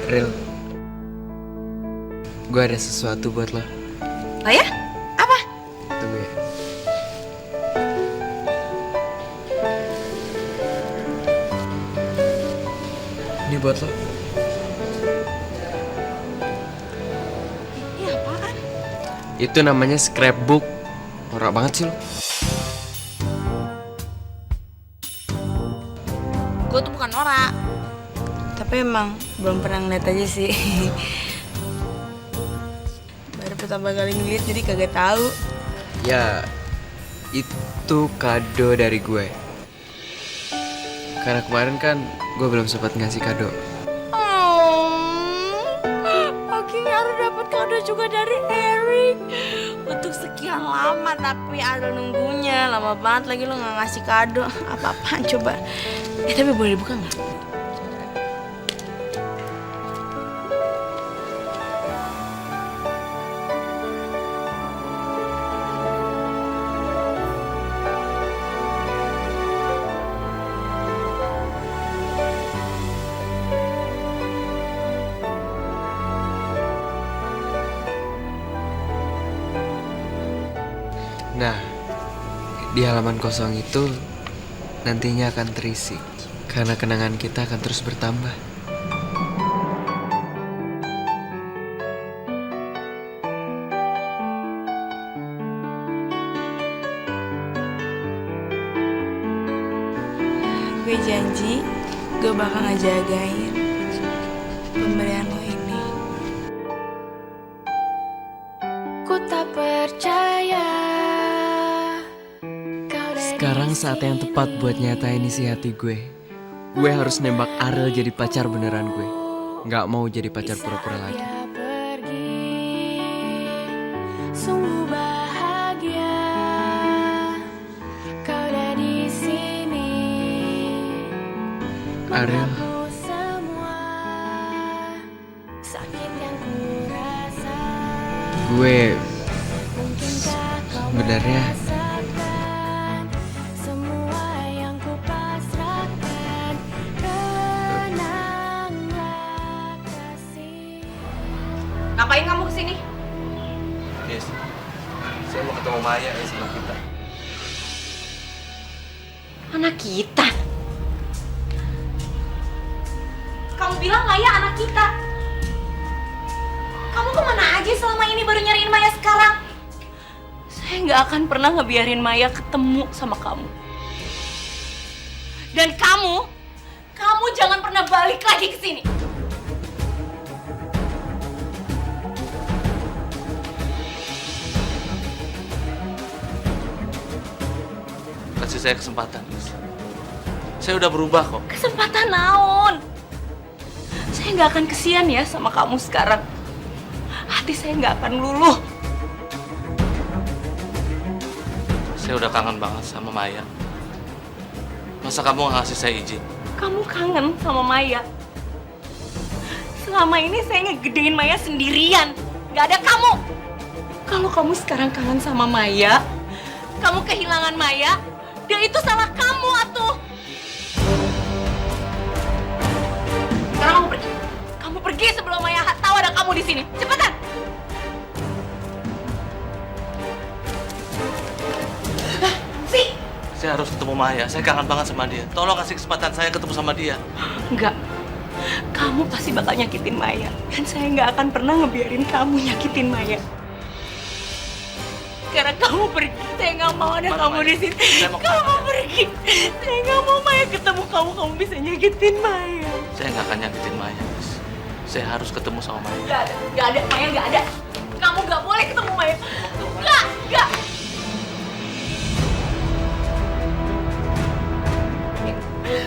Ril, gue ada sesuatu buat lo. Oh ya? Apa? Tunggu ya. Ini buat lo. Ini apaan? Itu namanya scrapbook. Norak banget sih lo. Gue tuh bukan norak. Tapi emang belum pernah ngeliat aja sih. Baru pertama kali ngeliat jadi kagak tahu. Ya, itu kado dari gue. Karena kemarin kan gue belum sempat ngasih kado. Akhirnya Aru dapat kado juga dari Eric. Untuk sekian lama tapi Aru nunggunya. Lama banget lagi lo gak ngasih kado. Apa-apaan coba. Tapi boleh dibuka gak? Nah, di halaman kosong itu nantinya akan terisi. Karena kenangan kita akan terus bertambah. Gue janji gue bakal ngejagain pemberian lo ini. Ku tak percaya. Sekarang saat yang tepat buat nyatain isi hati gue. Gue harus nembak Ariel jadi pacar beneran gue. Nggak mau jadi pacar pura-pura lagi. Sungguh bahagia kau ada di sini. Ariel, Semua sakit yang ku rasa. gue Mungkinkah kau sebenarnya merasakan semua yang ku pasrahkan? Tenanglah kasih. Ngapain kamu kesini? Yes. Saya mau ketemu Maya sama kita. Anak kita? Kamu bilang Maya anak kita? Kamu kemana aja selama ini baru nyariin Maya sekarang? Saya nggak akan pernah ngebiarin Maya ketemu sama kamu. Dan kamu jangan pernah balik lagi ke sini. Kasih saya kesempatan, Lis. Saya udah berubah kok. Kesempatan naon? Saya nggak akan kesian ya sama kamu sekarang. Hati saya nggak akan luluh. Saya udah kangen banget sama Maya. Masa kamu nggak ngasih saya izin? Kamu kangen sama Maya. Selama ini saya ngegedein Maya sendirian. Gak ada kamu. Kalau kamu sekarang kangen sama Maya, kamu kehilangan Maya, dan itu salah kamu, atuh. Sekarang kamu pergi. Kamu pergi sebelum Maya tahu ada kamu di sini. Cepetan. Saya harus ketemu Maya. Saya kangen banget sama dia. Tolong kasih kesempatan saya ketemu sama dia. Enggak. Kamu pasti bakal nyakitin Maya. Dan saya nggak akan pernah ngebiarin kamu nyakitin Maya. Sekarang kamu pergi. Saya nggak mau ada kamu di sini. Kamu pergi. Saya nggak mau Maya ketemu kamu. Kamu bisa nyakitin Maya. Saya nggak akan nyakitin Maya, Lis. Saya harus ketemu sama Maya. Nggak ada. Maya nggak ada. Kamu nggak boleh ketemu Maya. Nggak.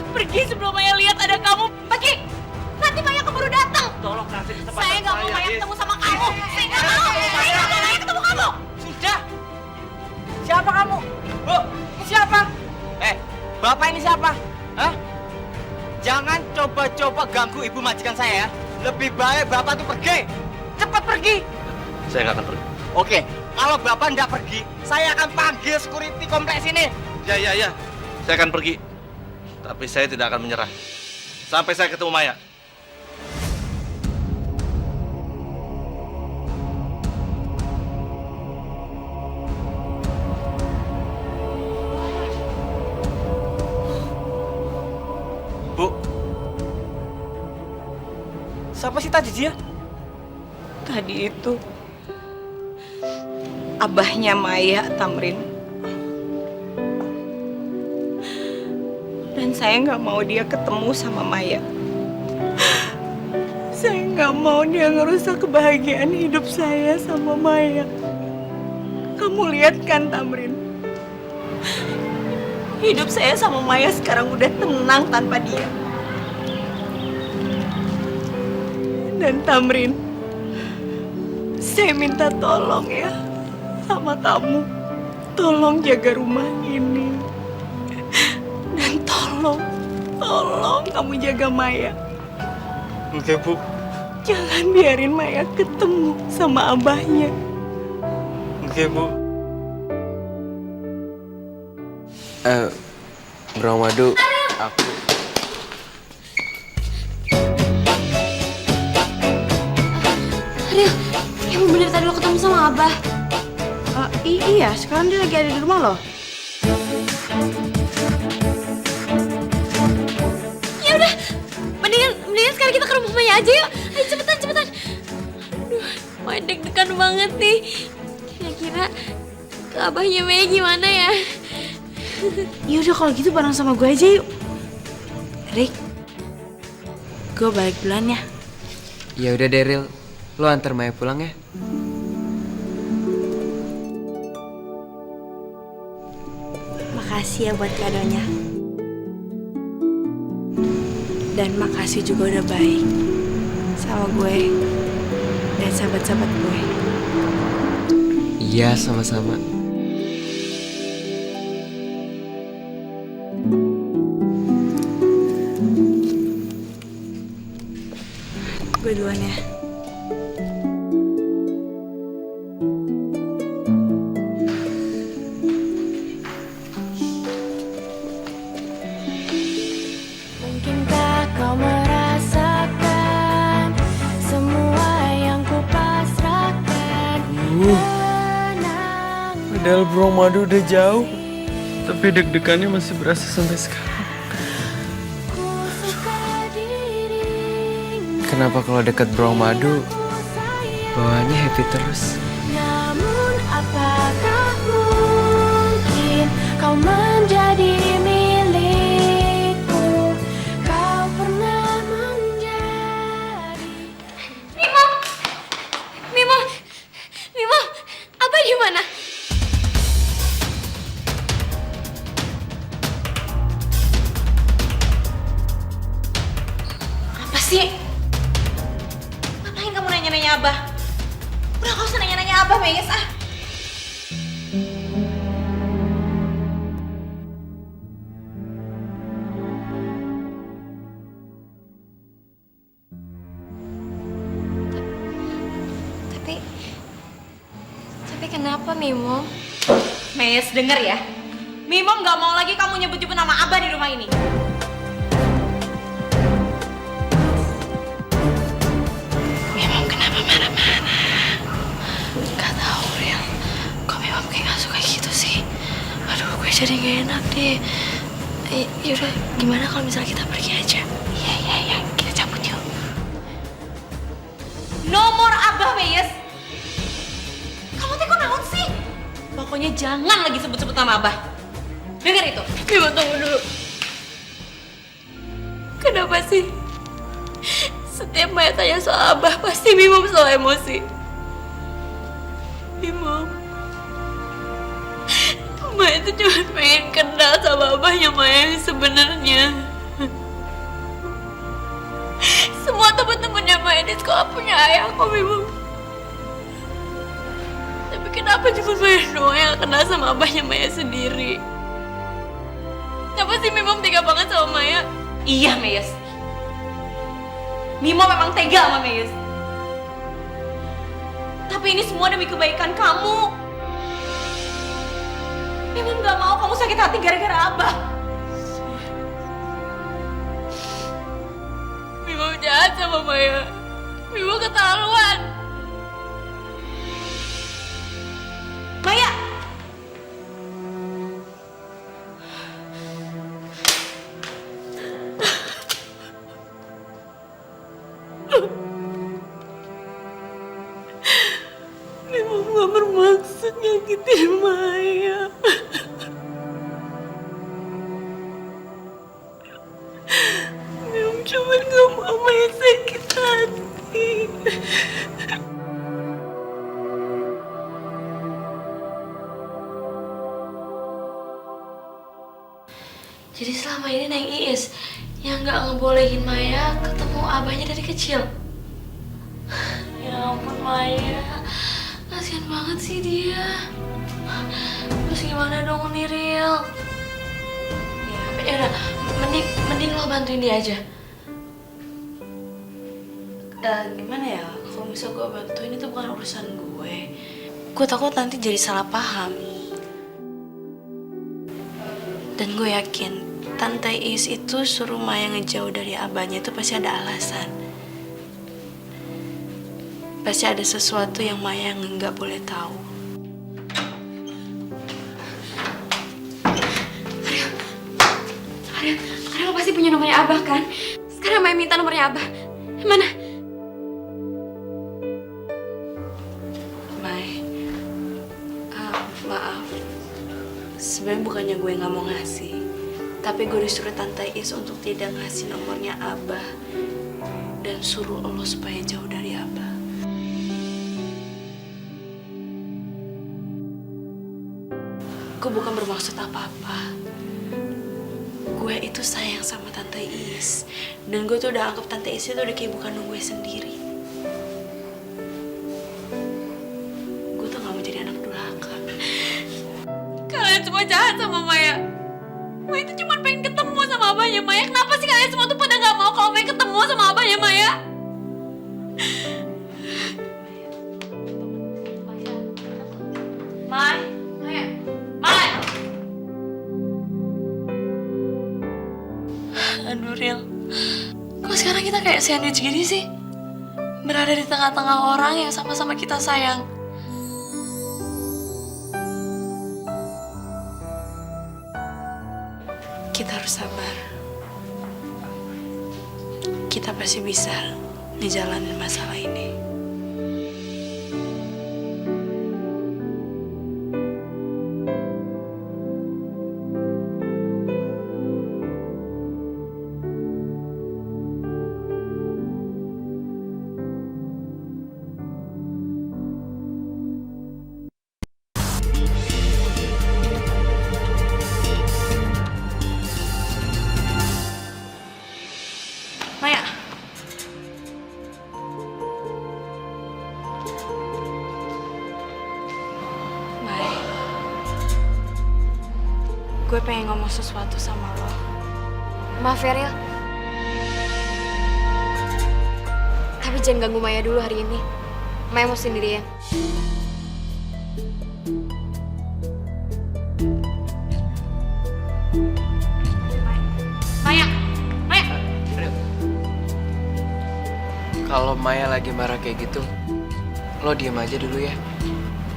Pergi sebelum Maya lihat ada kamu. Pergi. Nanti Maya keburu datang. Tolong kasih kesempatan Saya nggak mau Maya ketemu sama kamu. Saya nggak mau. Saya nggak mau Maya ketemu kamu. Sudah. Siapa kamu? Bu, ini siapa? Bapak ini siapa? Hah? Jangan coba-coba ganggu ibu majikan saya ya. Lebih baik Bapak tuh pergi. Cepat pergi. Saya nggak akan pergi. Oke, kalau Bapak nggak pergi, saya akan panggil security kompleks ini. Ya. Saya akan pergi. Tapi saya tidak akan menyerah. Sampai saya ketemu Maya. Bu. Siapa sih tadi dia? Tadi itu abahnya Maya, Tamrin. Dan saya nggak mau dia ketemu sama Maya. Saya nggak mau dia ngerusak kebahagiaan hidup saya sama Maya. Kamu lihat kan, Tamrin? Hidup saya sama Maya sekarang udah tenang tanpa dia. Dan Tamrin, saya minta tolong ya sama kamu. Tolong jaga rumah ini. Dan tolong kamu jaga Maya. Oke, Bu. Jangan biarin Maya ketemu sama abahnya. Oke, Bu. Bro Madu, aku... Ariel, yang bener tadi lo ketemu sama Abah. Iya, sekarang dia lagi ada di rumah loh. Ya udah, mendingan sekarang kita ke rumah Maya aja yuk. Ayo cepetan. Aduh, Maya deg-degan banget nih. Kira-kira ke abahnya Maya gimana ya? Ya udah kalau gitu bareng sama gue aja yuk. Rick, gue balik duluan ya. Ya udah Daryl, lo antar Maya pulang ya. Makasih ya buat kadonya. Dan makasih juga udah baik sama gue dan sahabat-sahabat gue. Iya, sama-sama. Gue duluan ya. Mungkinkah kau merasakan semua yang ku pasrahkan? Padahal Bro Madu udah jauh, tapi deg-degannya masih berasa sampai sekarang. Kenapa kalau deket Bro Madu, bawaannya happy terus? Namun apakah mungkin kau menjadi milikku? nanya-nanya Abah. Udah gak usah nanya-nanya Abah, Mayes ah. Tapi kenapa Mimo? Mayes, denger ya. Mimo gak mau lagi kamu nyebut-nyebut nama Abah di rumah ini. Mimom kenapa marah-marah? Gak tahu Ril. Kok Mimom kayak gak suka gitu sih? Aduh, gue jadi gak enak deh. Yaudah, gimana kalau misalnya kita pergi aja? Iya, kita cabut yuk. Nomor Abah, Mayes. Kamu tuh kok naon sih? Pokoknya jangan lagi sebut-sebut nama Abah. Dengar itu. Mimom tunggu dulu. Kenapa sih? Setiap Maya tanya soal Abah, pasti Mimom selalu emosi. Mimom, Maya itu cuma pengen kenal sama Abahnya Maya yang sebenarnya. Semua teman-temannya Maya di sekolah punya ayah kok, Mimom. Tapi kenapa cuma Maya doang yang kenal sama Abahnya Maya sendiri? Kenapa sih Mimom tega banget sama Maya? Iya, Mayes. Mimo memang tega sama Mayes. Tapi ini semua demi kebaikan kamu. Mimo gak mau kamu sakit hati gara-gara Abah. Mimo jahat sama Maya. Mimo keterlaluan. Maya! Mimo gak bermaksud nyakitin Maya. Mimo cuma gak mau Maya sakit hati. Jadi selama ini Neng Iis yang gak ngebolehin Maya ketemu abahnya dari kecil. Ya ampun Maya, kasihan banget sih dia. Terus gimana dong nih Ril? Ya udah, mending lo bantuin dia aja. Gimana ya, kalau misal gue bantuin itu bukan urusan gue. Gue takut nanti jadi salah paham. Dan gue yakin Tante Is itu suruh Maya ngejauh dari abahnya itu pasti ada alasan. Pasti ada sesuatu yang Maya nggak boleh tahu. Ariel pasti punya nomornya Abah kan? Sekarang Maya minta nomornya Abah. Mana? Mai, maaf. Sebenarnya bukannya gue nggak mau ngasih, tapi gue disuruh Tante Is untuk tidak ngasih nomornya Abah dan suruh lo supaya jauh dari Abah. Gue bukan bermaksud apa-apa. Gue itu sayang sama Tante Is. Dan gue tuh udah anggap Tante Is itu udah kayak bukan gue sendiri. Gue tuh gak mau jadi anak durhaka. Kalian semua jahat sama Maya. Maya itu cuma pengen ketemu sama abahnya Maya. Kenapa sih kalian semua tuh pada gak mau kalau Maya ketemu sama abahnya Maya? Maya. Aduh Ril, kok sekarang kita kayak sandwich gini sih? Berada di tengah-tengah orang yang sama-sama kita sayang. Kita harus sabar. Kita pasti bisa ngejalanin masalah ini. gue pengen ngomong sesuatu sama lo. Maaf ya, Ril. Tapi jangan ganggu Maya dulu hari ini. Maya mau sendirian. Maya, Maya. Kalau Maya lagi marah kayak gitu, lo diem aja dulu ya.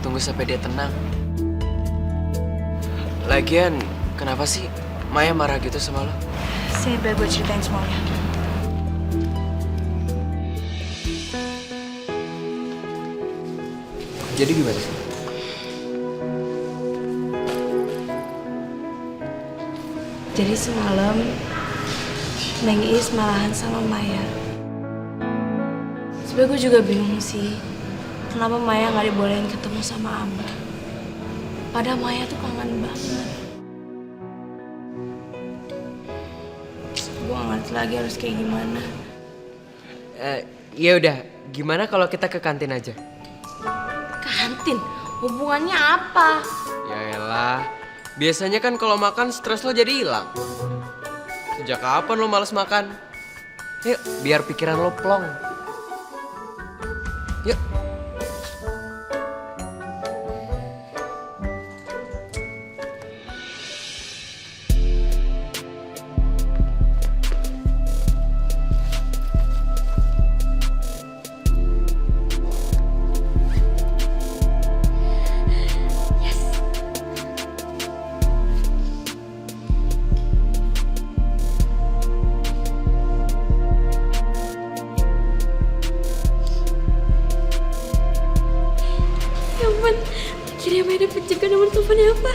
Tunggu sampai dia tenang. Lagian, kenapa sih Maya marah gitu sama lo? Sini biar gue ceritain semuanya. Jadi gimana sih? Jadi semalam Neng Is malahan sama Maya. Sebenernya gue juga bingung sih, kenapa Maya nggak dibolehin ketemu sama Abah. Padahal Maya tuh kangen banget. Gue gak ngerti lagi harus kayak gimana. Ya udah, gimana kalau kita ke kantin aja? Kantin? Hubungannya apa? Ya elah, biasanya kan kalau makan stres lo jadi hilang. Sejak kapan lo males makan? Yuk, biar pikiran lo plong. Yuk. Ya ampun, akhirnya Maya dapet juga nomor teleponnya apa.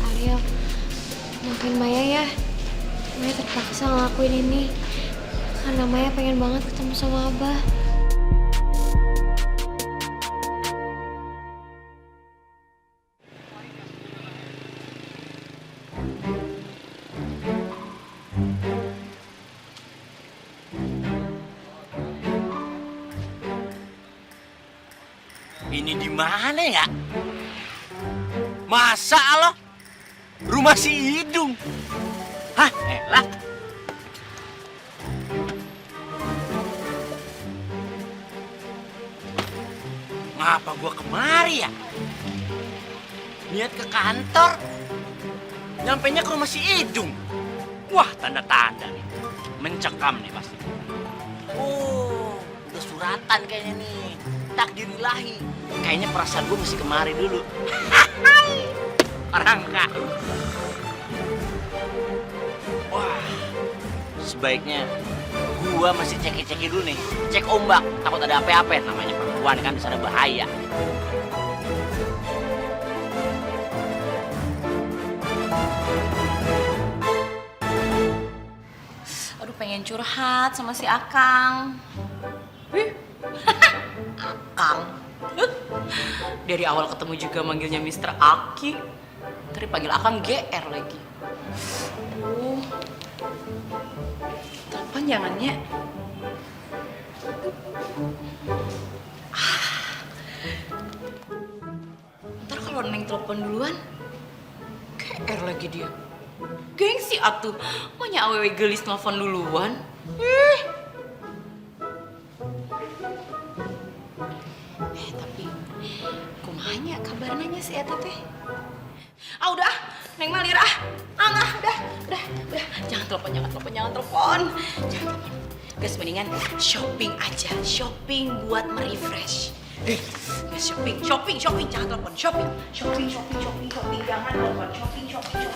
Ariel, maafin Maya ya. Maya terpaksa ngelakuin ini karena Maya pengen banget ketemu sama Abah. Ini di mana ya? Masa lo? Rumah si Hidung? Hah, elah. Ngapa gua kemari ya? Niat ke kantor. Nyampenya ke rumah si Hidung. Wah, tanda-tanda nih. Mencekam nih pasti. Oh, udah suratan kayaknya nih. Takdir ilahi. Kayaknya perasaan gue mesti kemari dulu. Rangka. Wah, sebaiknya gua masih ceki-ceki dulu nih. Cek ombak, takut ada apa-apa. Namanya perempuan kan bisa ada bahaya. Aduh, pengen curhat sama si Akang. Akang. Dari awal ketemu juga manggilnya Mr. Aki. Tadi panggil Akang GR lagi. Telepon jangannya. Ntar kalau Neng telepon duluan, GR lagi dia. Gengsi atuh, maunya awewe gelis telepon duluan. Tapi kumanya kabarnya si Eta teh. Udah, Neng Malir udah. Jangan telepon. Guys, mendingan shopping aja, shopping buat merefresh. Guys, shopping, jangan telepon, shopping, jangan telepon, shopping.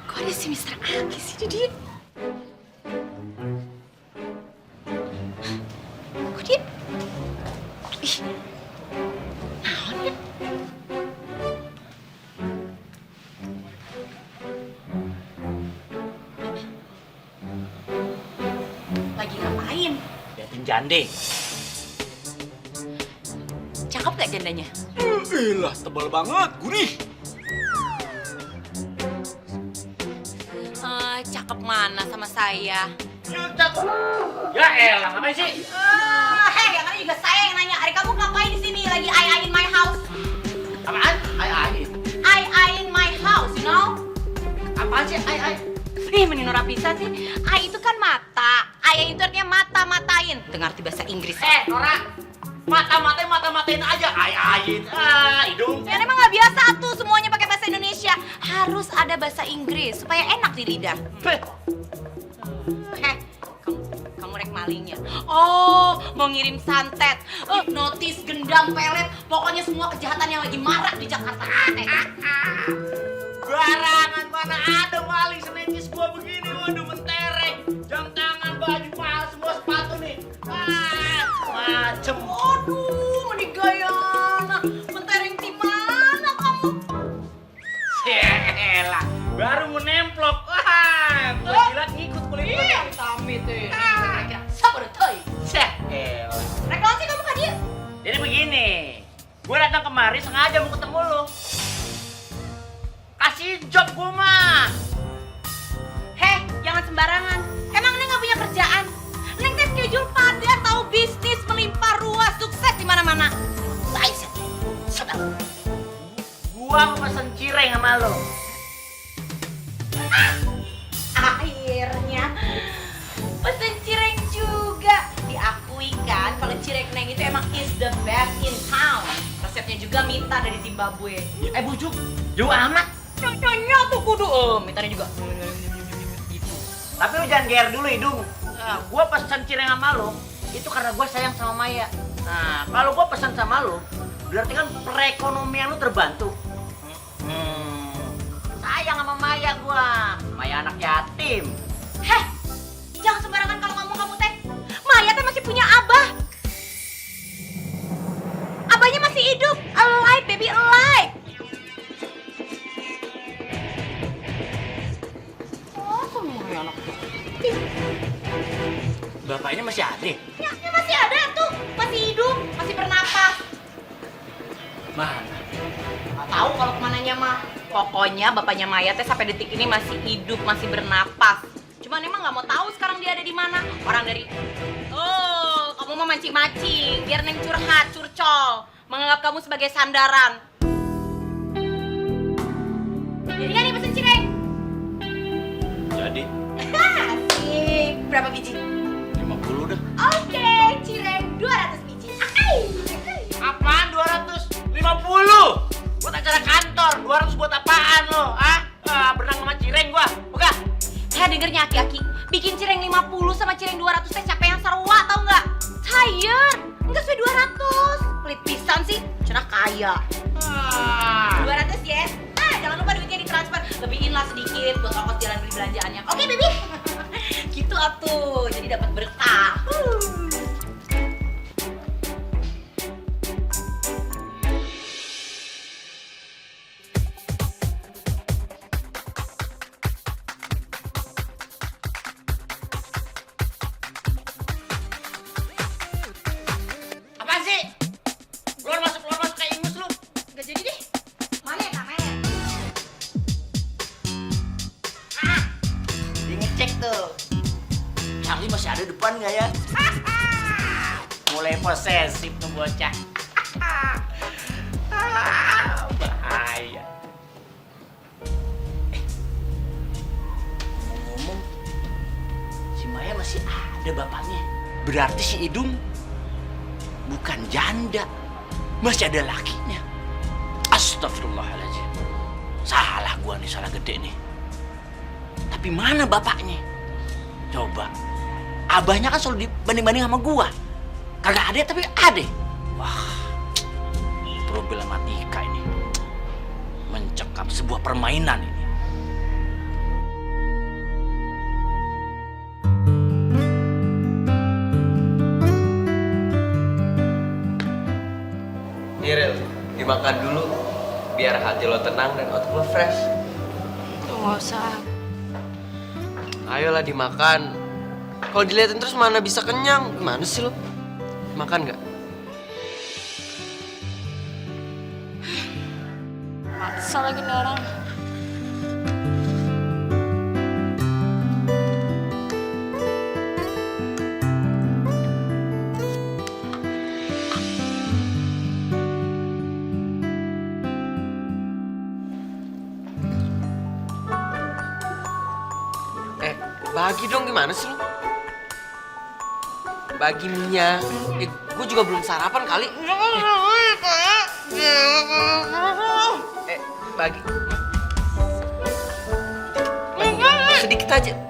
Kok ada si Mr. Aki sih dia? Kok dia? Ih, naon ya? Lagi ngapain? Liatin jande. jandanya? Ilah, tebal banget, gurih. Cakep mana sama saya? Ya elah, ngapain sih? Hei, yang kan juga saya yang nanya. Adik kamu ngapain di sini? Lagi I in my house. Apaan? Ai. I in my house, you know? Apaan sih ai? Ih, menora pisan sih. I itu kan mata. I itu artinya mata-matain. Dengar di bahasa Inggris. Nora. Mata-matain aja. Ai. Hidung. Ya emang nggak biasa tuh semuanya pakai bahasa Indonesia. Harus ada bahasa Inggris supaya enak di lidah. Kamu rek malingnya. Oh, mau ngirim santet. Notis, gendam, pelet. Pokoknya semua kejahatan yang lagi marak di Jakarta. Barangan mana ada maling senetis gua begini. Waduh, mentereng. Jam tangan, baju palsu, semua sepatu nih. Macem. Aduh, menigayana. Mentereng di mana kamu? Yelah, baru menemplok. Wah, gua gila ngikut kulit. Amit deh. Sabar toy. Elah. Rek naon sih kamu ka dia? Jadi begini, gue datang kemari sengaja mau ketemu lo. Kasih job gue mah. Heh, jangan sembarangan. Emang Neng nggak punya kerjaan? Neng teh schedule padat, tahu bisnis melimpah ruah, sukses di mana-mana. Saya saudara. Gua mau pesen cireng sama lo. Akhirnya pesen cireng juga. Diakui kan kalau cireng Neng itu emang is the best in town. Resepnya juga minta dari Zimbabwe. Bujuk, jauh amat. Nyonya tuh kudu, mintanya juga. Gitu. Tapi lu jangan geer dulu hidung. Nah, gua pesen cireng sama lo, itu karena gua sayang sama Maya. Nah, kalau gua pesan sama lo, berarti kan perekonomian lu terbantu. Sayang sama Maya gua. Maya anak yatim. Heh, jangan sembarangan kalau ngomong kamu teh. Maya teh masih punya abah. Abahnya masih hidup, alive baby alive. Oh, semuanya anak yatim. Bapaknya masih ada? Ya masih ada tuh, masih hidup, masih bernapas. Mana? Nggak tahu kalau kemananya mah. Pokoknya bapaknya Maya teh sampai detik ini masih hidup, masih bernapas. Cuman emang nggak mau tahu sekarang dia ada di mana. Orang dari, oh kamu mau mancing-mancing, biar Neng curhat, curcol, menganggap kamu sebagai sandaran. Jadi kan nih pesen cireng? Jadi Asik. Berapa biji? 50 dah. Oke, cireng 200 biji. Apaan 250? Buat acara kantor, 200 buat apaan lo? Berenang sama cireng gua. Oke. Dengernya aki-aki, bikin cireng 50 sama cireng 200 teh capek yang sarua tau nggak? Tired, nggak sesuai 200. Pelit pisan sih, cenah kaya. 200 yes. Jangan lupa duitnya ditransfer. Lebihin lah sedikit buat ongkos jalan beli belanjaannya. Oke, baby. Gitu atuh, jadi dapat berkah. Apaan sih? Keluar masuk kayak ingus lu. Nggak jadi deh. Mana ya kamera? Dia ngecek tuh. Charlie masih ada depan nggak ya? Mulai posesif tuh bocah. Bahaya. Ngomong, si Maya masih ada bapaknya. Berarti si Idung bukan janda, masih ada lakinya. Astagfirullahaladzim. Salah gua nih, salah gede nih. Tapi mana bapaknya? Coba, abahnya kan selalu dibanding-banding sama gua. Kagak ada tapi ada. Wah, problematika ini. Mencekam sebuah permainan ini. Niril, dimakan dulu biar hati lo tenang dan otak lo fresh. Nggak usah. Ayolah dimakan. Kalau dilihatin terus mana bisa kenyang? Gimana sih lo? Makan nggak? Kesel lagi nih orang. Bagi dong, gimana sih lu? Bagi minyak. Gue juga belum sarapan kali. Bagi. Sedikit aja.